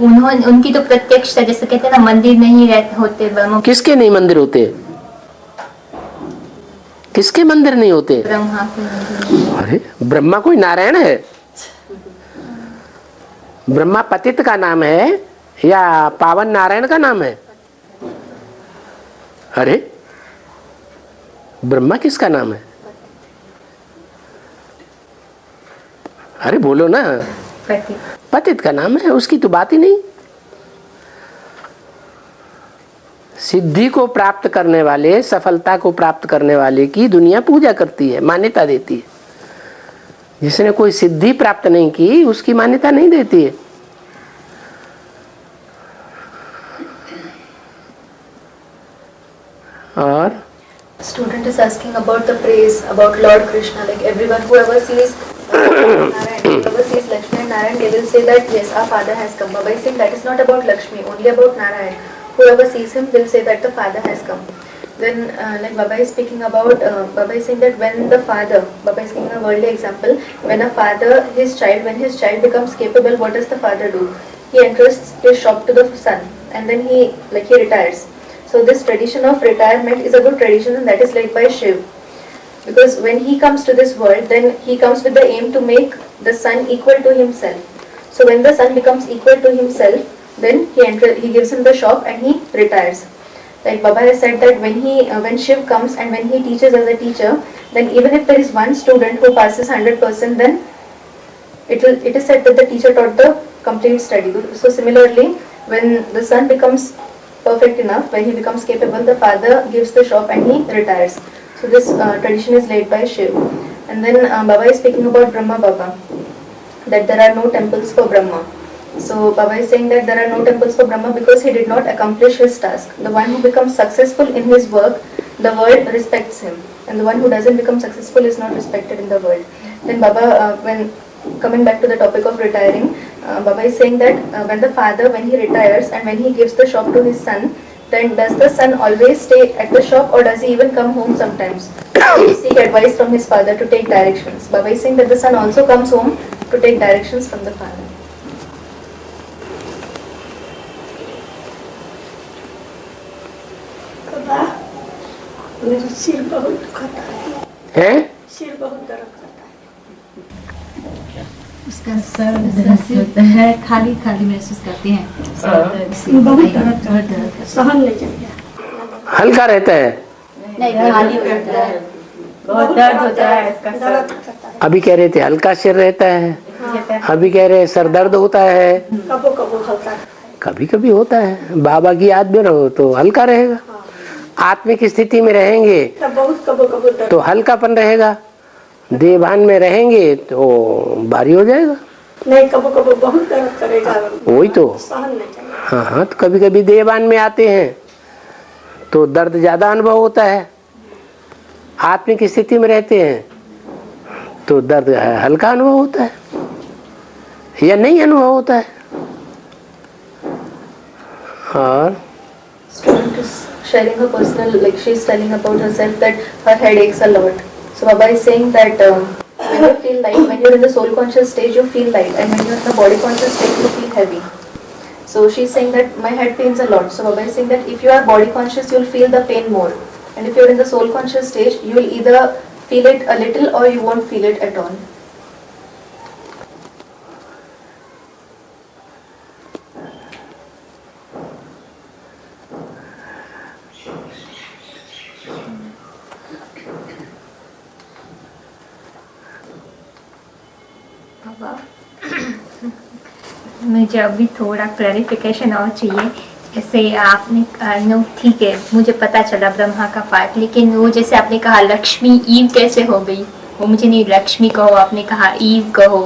उन्होंने उनकी तो प्रत्यक्ष जैसे कहते हैं ना, मंदिर नहीं रहते होते ब्रह्मा। किसके नहीं मंदिर होते? किसके मंदिर नहीं होते? ब्रह्मा के। अरे ब्रह्मा कोई नारायण है? ब्रह्मा पतित का नाम है या पावन नारायण का नाम है? अरे ब्रह्मा किसका नाम है? अरे बोलो ना। पतित का नाम है, उसकी तो बात ही नहीं। सिद्धि को प्राप्त करने वाले, सफलता को प्राप्त करने वाले की दुनिया पूजा करती है, मान्यता देती है। जिसने कोई सिद्धि प्राप्त नहीं की उसकी मान्यता नहीं देती है। और Student is asking about the praise about Lord Krishna. Like everyone, whoever sees Narayan, whoever sees Lakshmi and Narayan, they will say that yes, our father has come. Baba is saying that is not about Lakshmi, only about Narayan. Whoever sees him will say that the father has come. Then, like Baba is speaking about, Baba is saying that when the father, Baba is giving a worldly example, when a father, when his child becomes capable, what does the father do? He entrusts his shop to the son, and then he retires. So this tradition of retirement is a good tradition, and that is led by Shiv. Because when he comes to this world, then he comes with the aim to make the son equal to himself. So when the son becomes equal to himself, then he gives him the shop and he retires. Like Baba has said that when Shiv comes and when he teaches as a teacher, then even if there is one student who passes 100%, then it is said that the teacher taught the complete study. So similarly, when the son becomes perfect enough, when he becomes capable, the father gives the shop and he retires. So this tradition is laid by Shiv. And then Baba is speaking about Brahma Baba, that there are no temples for Brahma. So Baba is saying that there are no temples for Brahma because he did not accomplish his task. The one who becomes successful in his work, the world respects him, and the one who doesn't become successful is not respected in the world. Then Baba, when coming back to the topic of retiring, Baba is saying that when he retires and when he gives the shop to his son, then does the son always stay at the shop or does he even come home sometimes to seek advice from his father to take directions? Baba is saying that the son also comes home to take directions from the father. Baba, मेरा सिर बहुत दुखता हैं? सिर बहुत दर्द करता उसका सर दर्द होता है, खाली खाली महसूस करते हैं, सर दर्द से बहुत बहुत दर्द दर्द है, सहन नहीं चलेगा। हल्का रहता है? नहीं, खाली रहता है, बहुत दर्द होता है इसका सर। दर्द करता है। अभी कह रहे थे हल्का सिर रहता है, अभी कह रहे हैं सर दर्द होता है। कबो कबो हल्का कभी कभी होता है। बाबा की याद में रहो तो हल्का रहेगा, आत्मिक स्थिति में रहेंगे तब बहुत कबो कबो दर्द। तो हल्कापन रहेगा, देवान में रहेंगे तो भारी हो जाएगा। नहीं, कबो कबो बहुत दर्द करेगा, वही तो। सहन नहीं चलेगा। हाँ हाँ, तो कभी कभी देवान में आते हैं तो दर्द ज्यादा अनुभव होता है, आत्मिक स्थिति में रहते हैं तो दर्द हल्का अनुभव होता है या नहीं अनुभव होता है। और Student is sharing her personal, like she is telling about herself that her head aches a lot. So Baba is saying that when you feel light, when you're in the soul conscious stage, you feel light, and when you're in the body conscious stage, you feel heavy. So she's saying that my head pains a lot. So Baba is saying that if you are body conscious, you'll feel the pain more, and if you're in the soul conscious stage, you'll either feel it a little or you won't feel it at all. मुझे अभी थोड़ा क्लैरिफिकेशन और चाहिए। जैसे आपने नो ठीक है, मुझे पता चला ब्रह्मा का पार्ट, लेकिन वो जैसे आपने कहा लक्ष्मी ईव कैसे हो गई, वो मुझे नहीं, लक्ष्मी कहो, आपने कहा ईव कहो,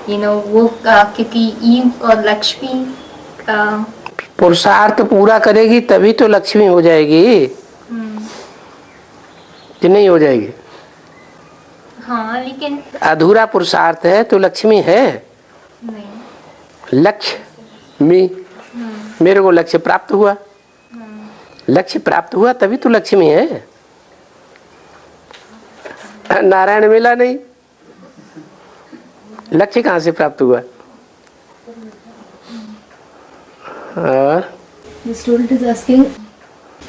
वो क्योंकि ईव और लक्ष्मी पुरुषार्थ पूरा करेगी तभी तो लक्ष्मी हो जाएगी, कि नहीं हो जाएगी। हाँ लेकिन अधूरा पुरुषार्थ है तो लक्ष्मी है नहीं। लक्ष्मी, मेरे को लक्ष्य प्राप्त हुआ, लक्ष्य प्राप्त हुआ तभी तो लक्ष्मी है। नारायण मिला नहीं, लक्ष्य कहाँ से प्राप्त हुआ। The student is asking,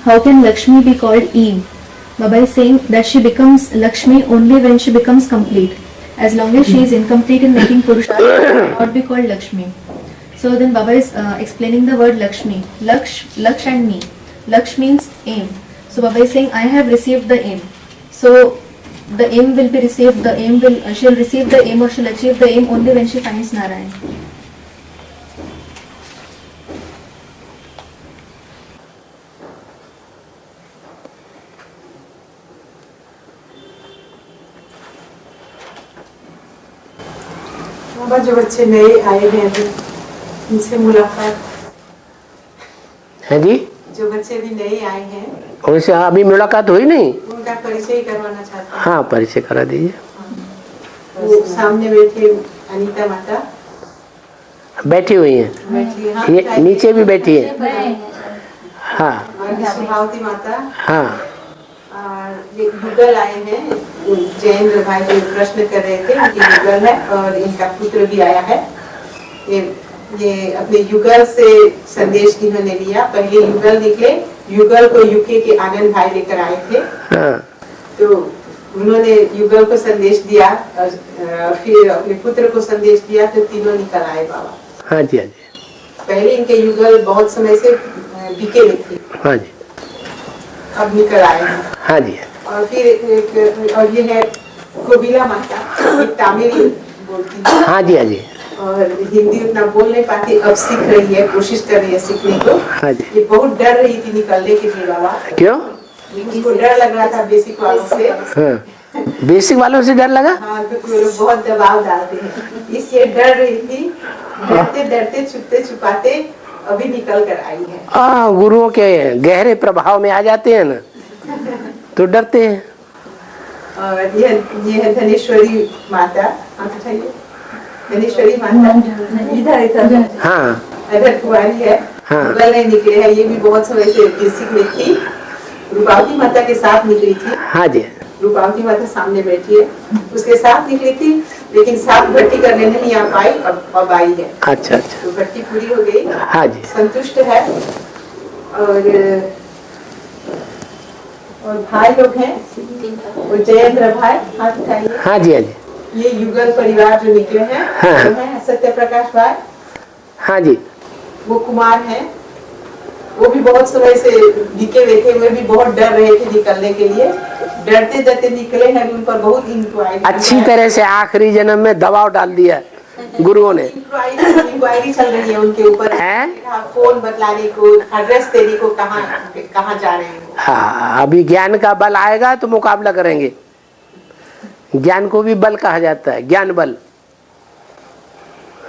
how can Lakshmi be called Eve? Baba is saying that she becomes Lakshmi only when she becomes complete. As long as she is incomplete in making Purusharth, she cannot be called Lakshmi. So then Baba is explaining the word Lakshmi. Laksh and me. Laksh means aim. So Baba is saying, I have received the aim. So the aim will be received, she'll receive the aim or she'll achieve the aim only when she finds Narayan. बाबा जो बच्चे नए आए हैं अभी, उनसे मुलाकात है जी, जो बच्चे भी नए आए हैं उनसे अभी मुलाकात हुई नहीं, उनका परिचय करवाना चाहते हैं। हाँ परिचय करा दीजिए। वो सामने बैठे अनीता माता बैठी हुई हैं, बैठी, हाँ, ये नीचे भी बैठी है। हाँ और सुभावती माता, हाँ, और ये युगल आए हैं, जैन भाई जो प्रश्न कर रहे थे, उनकी युगल है और इनका पुत्र भी आया है। ये अपने युगल से संदेश इन्होंने लिया। पहले युगल निकले, युगल को यूके के आनंद भाई लेकर आए थे। हाँ। तो उन्होंने युगल को संदेश दिया और फिर अपने पुत्र को संदेश दिया, तो तीनों निकल आए बाबा। हाँ जी, हाँ जी, पहले इनके युगल बहुत समय से बिके हुए थे, हाँ जी, अब निकल आए हैं। हाँ जी। और फिर और ये है कोबिला माता, ये तमिल बोलती है। हाँ जी, हाँ जी, और हिंदी उतना बोल नहीं पाती, अब सीख रही है, कोशिश कर रही है सीखने को। हाँ जी। ये बहुत डर रही थी निकलने के लिए बाबा। क्यों? उसको डर लग रहा था बेसिक वालों से। हाँ, बेसिक वालों से डर लगा। हाँ, क्योंकि वो लोग बहुत दबाव डालते हैं, इसलिए डर रही थी। डरते डरते छुपते छुपाते अभी निकल कर आई है। गुरुओं के गहरे प्रभाव में आ जाते हैं ना तो डरते हैं। और ये है धनेश्वरी माता, धनेश्वरी माता इधर हाँ, इधर कुआरी है। हाँ। गल नहीं निकले है, ये भी बहुत समय से बेसिक में थी। रूपावती माता के साथ निकली थी। हाँ जी, रूपावती माता सामने बैठी है, उसके साथ निकली थी, लेकिन साथ भर्ती करने नहीं आ पाई, अब आई है। अच्छा अच्छा, तो भर्ती पूरी हो गई। हाँ जी। संतुष्ट है। और भाई लोग हैं, वो जयेंद्र भाई, हाथ उठाइए। हाँ जी, हाँ जी। ये युगल परिवार जो निकले हैं, हाँ। वो हैं सत्य प्रकाश भाई, हाँ जी। वो कुमार हैं, वो भी बहुत समय से निके हुए थे, वे भी बहुत डर रहे थे निकलने के लिए, डरते डरते निकले हैं, उन पर बहुत इंक्वायरी, अच्छी तरह से आखिरी जन्म में दबाव डाल दिया गुरुओं ने। इंक्वायरी चल रही है उनके ऊपर, फोन बतलाने को, एड्रेस देने को, कहाँ जा रहे हैं। हाँ, अभी ज्ञान का बल आएगा तो मुकाबला करेंगे। ज्ञान को भी बल कहा जाता है, ज्ञान बल।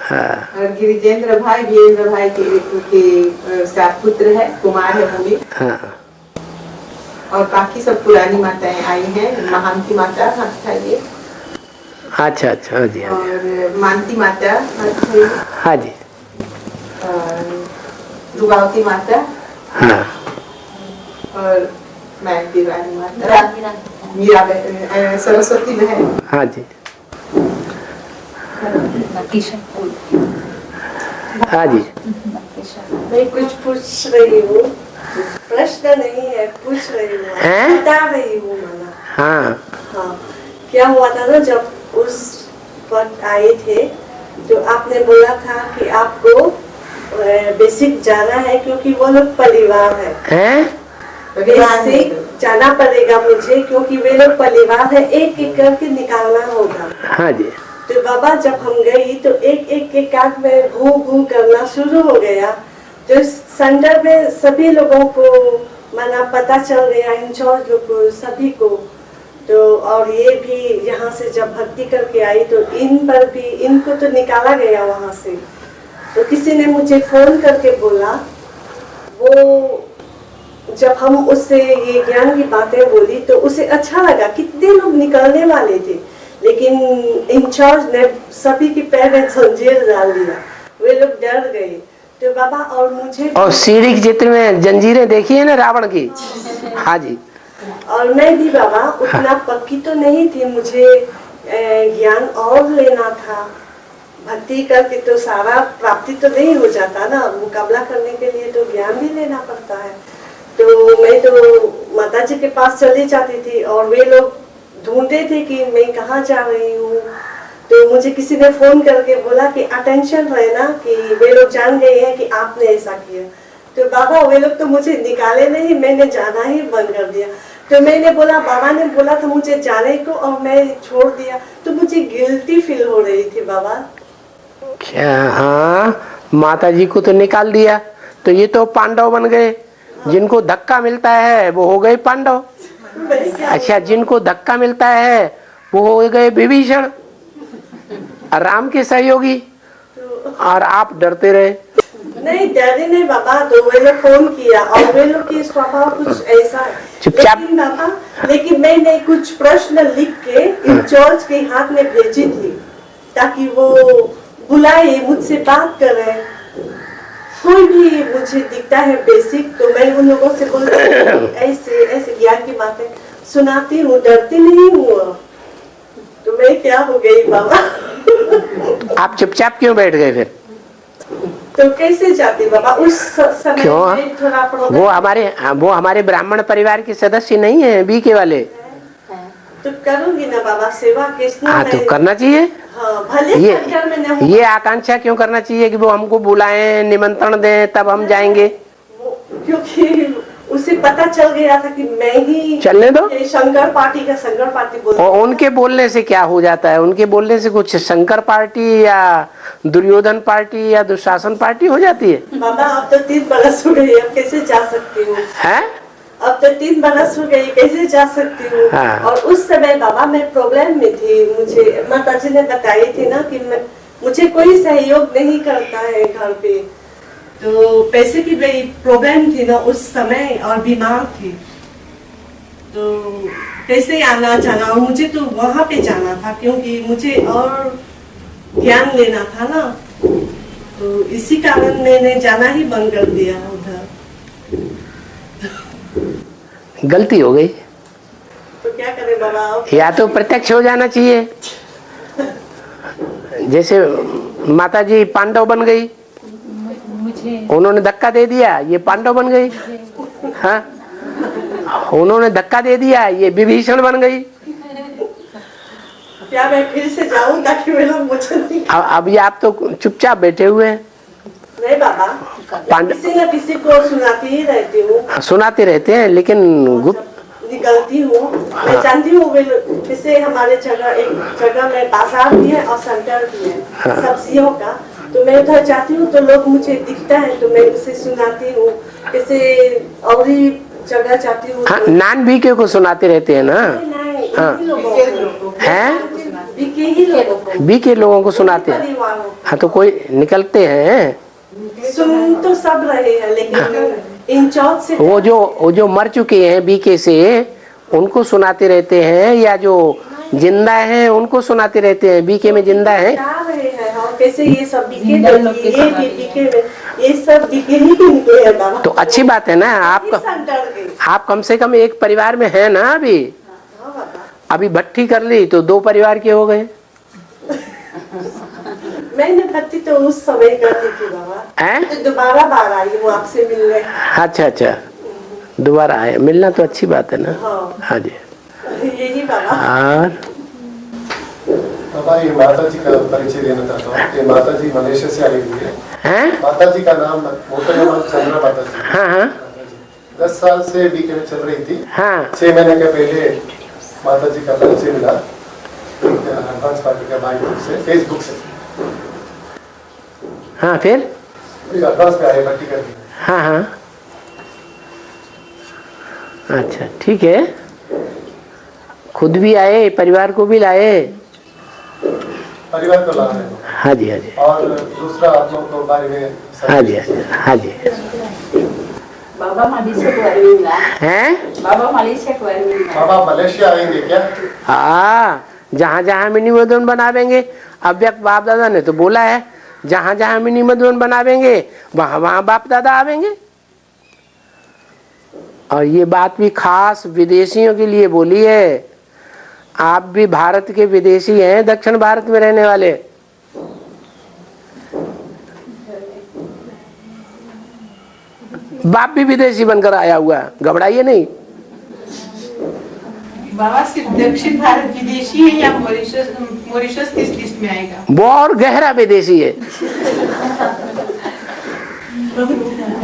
हाँ। और गिरिजेंद्र भाई, वीरेंद्र भाई के साथ पुत्र है, कुमार है वो भी। हाँ। और बाकी सब पुरानी माताएं आई हैं, महांती माता हाथ उठाइए। अच्छा अच्छा, हाँ जी, हाँ जी। और मानती माता हाथ उठाइए। हाँ जी। और दुगावती माता। हाँ। और मैं दीवानी माता, मीरा बहन, सरस्वती बहन। हाँ जी। हाँ जी। मैं कुछ पूछ रही हूँ, प्रश्न नहीं है, पूछ रही हूँ, बता रही हूँ माना। हाँ। हाँ, क्या हुआ था ना, जब उस वक्त आए थे तो आपने बोला था कि आपको बेसिक जाना है क्योंकि वो लोग परिवार है। बेसिक जाना पड़ेगा मुझे क्योंकि वे लोग परिवार है, एक एक करके निकालना होगा। हाँ जी। तो बाबा जब हम गई तो एक एक के काट में घू घू करना शुरू हो गया। तो सेंटर में सभी लोगों को माना पता चल गया, इंचार्ज लोग को, सभी को। तो और ये भी यहाँ से जब भक्ति करके आई तो इन पर भी, इनको तो निकाला गया वहाँ से। तो किसी ने मुझे फोन करके बोला, वो जब हम उससे ये ज्ञान की बातें बोली तो उसे अच्छा लगा, कितने लोग निकलने वाले थे, लेकिन इंचार्ज ने सभी के पैर में जंजीर डाल दिया, वे लोग डर गए। तो बाबा और मुझे, और सीढ़ी के चित्र में जंजीरें देखी है ना रावण की। हाँ जी। और मैं भी बाबा उतना पक्की तो नहीं थी, मुझे ज्ञान और लेना था। भक्ति करके तो सारा प्राप्ति तो नहीं हो जाता ना, मुकाबला करने के लिए तो ज्ञान भी लेना पड़ता है। तो मैं तो माता जी के पास चली जाती थी और वे लोग ढूंढते थे कि मैं कहाँ जा रही हूँ। तो मुझे किसी ने फोन करके बोला कि अटेंशन रहना कि वे लोग जान गए हैं कि आपने ऐसा किया। तो बाबा वे लोग तो मुझे निकाले नहीं, मैंने जाना ही बंद कर दिया। तो मैंने बोला, बाबा ने बोला था मुझे जाने को और मैं छोड़ दिया, तो मुझे गिल्टी फील हो रही थी बाबा। क्या? हाँ, माता जी को तो निकाल दिया, तो ये तो पांडव बन गए। जिनको धक्का मिलता है वो हो गए पांडव। अच्छा, जिनको धक्का मिलता है वो हो गए विभीषण, राम के सहयोगी, और आप डरते रहे। नहीं डरे नहीं बाबा, तो वे लोग फोन किया और वे लोग की स्वभाव कुछ ऐसा है। लेकिन बाबा, लेकिन मैंने कुछ प्रश्न लिख के इंचार्ज के हाथ में भेजी थी ताकि वो बुलाए, मुझसे बात करे। कोई भी मुझे दिखता है बेसिक तो मैं उन लोगों से बोलती हूँ, ऐसे ऐसे ज्ञान की बातें सुनाती हूँ, डरती नहीं हूँ। तो मैं क्या हो गई बाबा? आप चुपचाप क्यों बैठ गए फिर? तो कैसे जाती बाबा उस समय? क्यों? में थोड़ा वो हमारे ब्राह्मण परिवार के सदस्य नहीं है, बीके वाले। तो करूंगी ना बाबा सेवा, किसने? हाँ, तो करना चाहिए। हाँ, भले घर में न हो। ये आकांक्षा क्यों करना चाहिए कि वो हमको बुलाएं, निमंत्रण दें, तब हम जाएंगे? क्योंकि उसे पता चल गया था कि मैं ही चलने दो। शंकर पार्टी बोल। और उनके बोलने से क्या हो जाता है? उनके बोलने से कुछ शंकर पार्टी या दुर्योधन पार्टी या दुशासन पार्टी हो जाती है? बाबा अब तो 3 बरस हो गए, अब कैसे जा सकती हूँ? है? अब तो 3 बरस हो गई, कैसे जा सकती हूँ? हाँ। और उस समय बाबा मैं प्रॉब्लम में थी, मुझे माता जी ने बताई थी ना कि मुझे कोई सहयोग नहीं करता है घर पे, तो पैसे की बड़ी प्रॉब्लम थी ना उस समय और बीमार थी, तो कैसे आना जाना, और मुझे तो वहां पे जाना था क्योंकि मुझे और ज्ञान लेना था ना, तो इसी कारण मैंने जाना ही बंद कर दिया उधर। गलती हो गई। तो क्या करें बाबा? या तो प्रत्यक्ष हो जाना चाहिए, जैसे माता जी पांडव बन गई, उन्होंने धक्का दे दिया, ये पांडव बन गई। हाँ, उन्होंने धक्का दे दिया, ये विभीषण बन गई। क्या मैं फिर से जाऊं ताकि वे लोग मुझे नहीं अभी आप तो चुपचाप बैठे हुए हैं। नहीं बाबा, किसी न किसी को सुनाती ही रहती हूँ। सुनाते रहते हैं लेकिन निकलती हूँ। मैं जानती हूँ वे जैसे हमारे एक जगह में बाजार भी है और सेंटर भी है सब्जियों का, तो मैं उधर जाती हूँ तो लोग मुझे दिखता है तो मैं उसे सुनाती हूँ। जैसे और जगह जाती हूँ। हाँ, नान बीके को सुनाते रहते हैं ना। हाँ हैं, बीके लोगों को सुनाते हैं। हाँ तो कोई निकलते हैं, सुन तो सब रहे हैं लेकिन इंचौक से वो जो मर चुके हैं बीके से उनको सुनाते रहते हैं, या जो जिंदा हैं उनको सुनाते रहते हैं। बीके में जिंदा है कैसे ये सब बीके में ये सब बीके ही निकले हैं बाबा। तो अच्छी बात है ना। आप कम से कम एक परिवार में है ना। अभी भट्टी कर ली तो 2 परिवार के हो गए। मैंने भक्ति तो उस समय करती थी बाबा, तो दोबारा बार आई हूँ आपसे मिलने। अच्छा, दोबारा आए, मिलना तो अच्छी बात है ना। हाँ जी, यही बाबा। और बाबा ये माता जी का परिचय देना चाहता हूँ। ये माता जी मलेशिया से आई हुई है। माता जी का नाम मोटरमाल चंद्रा माता जी। हाँ 10 साल से बीके में चल रही थी। हाँ 6 महीने के पहले माता जी का परिचय मिला हंस पार्टी का भाई से, फेसबुक से। हाँ फिर एडवांस में आए भट्टी कर दी। हाँ अच्छा ठीक है। खुद भी आए, परिवार को भी लाए। परिवार को ला रहे हैं। हाँ जी। और दूसरा आप लोग को बारे में। हाँ जी। बाबा मलेशिया को बारे में मिला हैं? बाबा मलेशिया को बारे में मिला। बाबा मलेशिया आएंगे क्या? हाँ, जहाँ मिनी मधुबन बनावेंगे, अव्यक्त बाप दादा ने तो बोला है, जहाँ मिनी मधुबन बनावेंगे वहाँ बाप दादा आवेंगे। और ये बात भी खास विदेशियों के लिए बोली है। आप भी भारत के विदेशी हैं, दक्षिण भारत में रहने वाले। बाप भी विदेशी बनकर आया हुआ, घबराइए नहीं। बाबा सिर्फ दक्षिण भारत विदेशी है या मॉरिशस किस लिस्ट में आएगा? बहुत गहरा विदेशी है।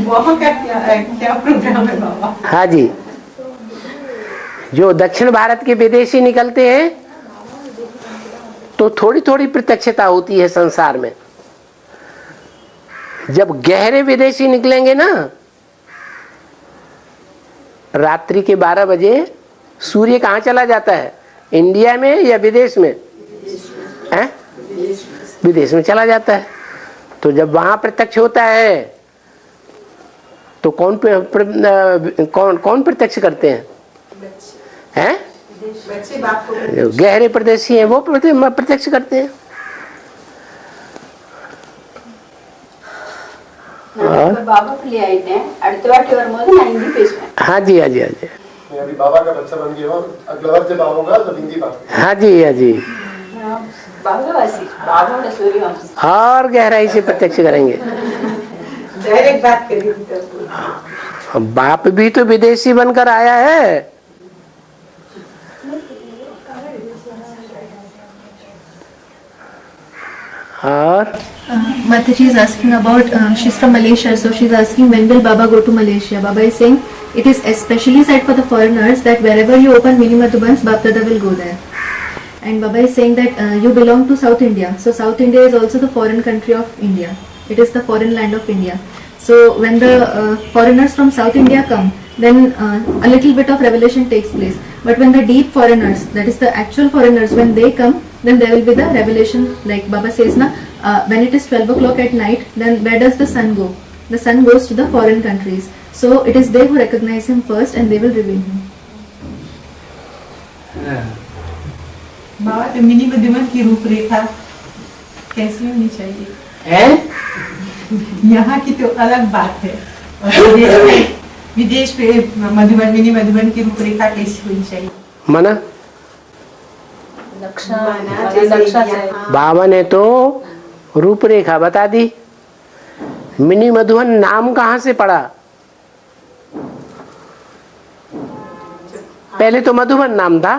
वहाँ का क्या प्रोग्राम है बाबा? हाँ जी, जो दक्षिण भारत के विदेशी निकलते हैं तो थोड़ी थोड़ी प्रत्यक्षता होती है संसार में। जब गहरे विदेशी निकलेंगे ना, रात्रि के 12 बजे सूर्य कहाँ चला जाता है? इंडिया में या विदेश में? हैं? विदेश में चला जाता है। तो जब वहां प्रत्यक्ष होता है तो कौन प्रत्यक्ष करते हैं? हैं? जो गहरे प्रदेशी हैं वो प्रत्यक्ष करते हैं। बाबा को ले आए थे அடுத்த வாட்டி வரும்போது நான் हिंदी பேசுவேன்। हाँ जी। मैं अभी बाबा का बच्चा बन गया हूँ। अगला बार जब आऊंगा तो हिंदी बात। हाँ जी। बाबा सूर्यवंशी और गहराई से प्रत्यक्ष करेंगे। डायरेक्ट बात करेंगे। बाप भी तो विदेशी बनकर आया है। और Mataji is asking about, she's from Malaysia, so she's asking when will Baba go to Malaysia? Baba is saying it is especially said for the foreigners that wherever you open mini Madhubans, Bap Dada will go there. And Baba is saying that you belong to South India, so South India is also the foreign country of India. It is the foreign land of India. So when the foreigners from South India come, then a little bit of revelation takes place. But when the deep foreigners, that is the actual foreigners, when they come, then there will be the revelation. Like Baba says na, when it is 12 o'clock at night, then where does the sun go? The sun goes to the foreign countries. So it is they who recognize him first and they will reveal him. Baba mini Madhuban की रूपरेखा कैसी होनी चाहिए? यहाँ की तो अलग बात है, विदेश पे मिनी मधुबन की रूपरेखा कैसी होनी चाहिए? मना बाबा ने तो रूपरेखा बता दी। मिनी मधुबन नाम कहाँ से पड़ा? पहले तो मधुबन नाम था,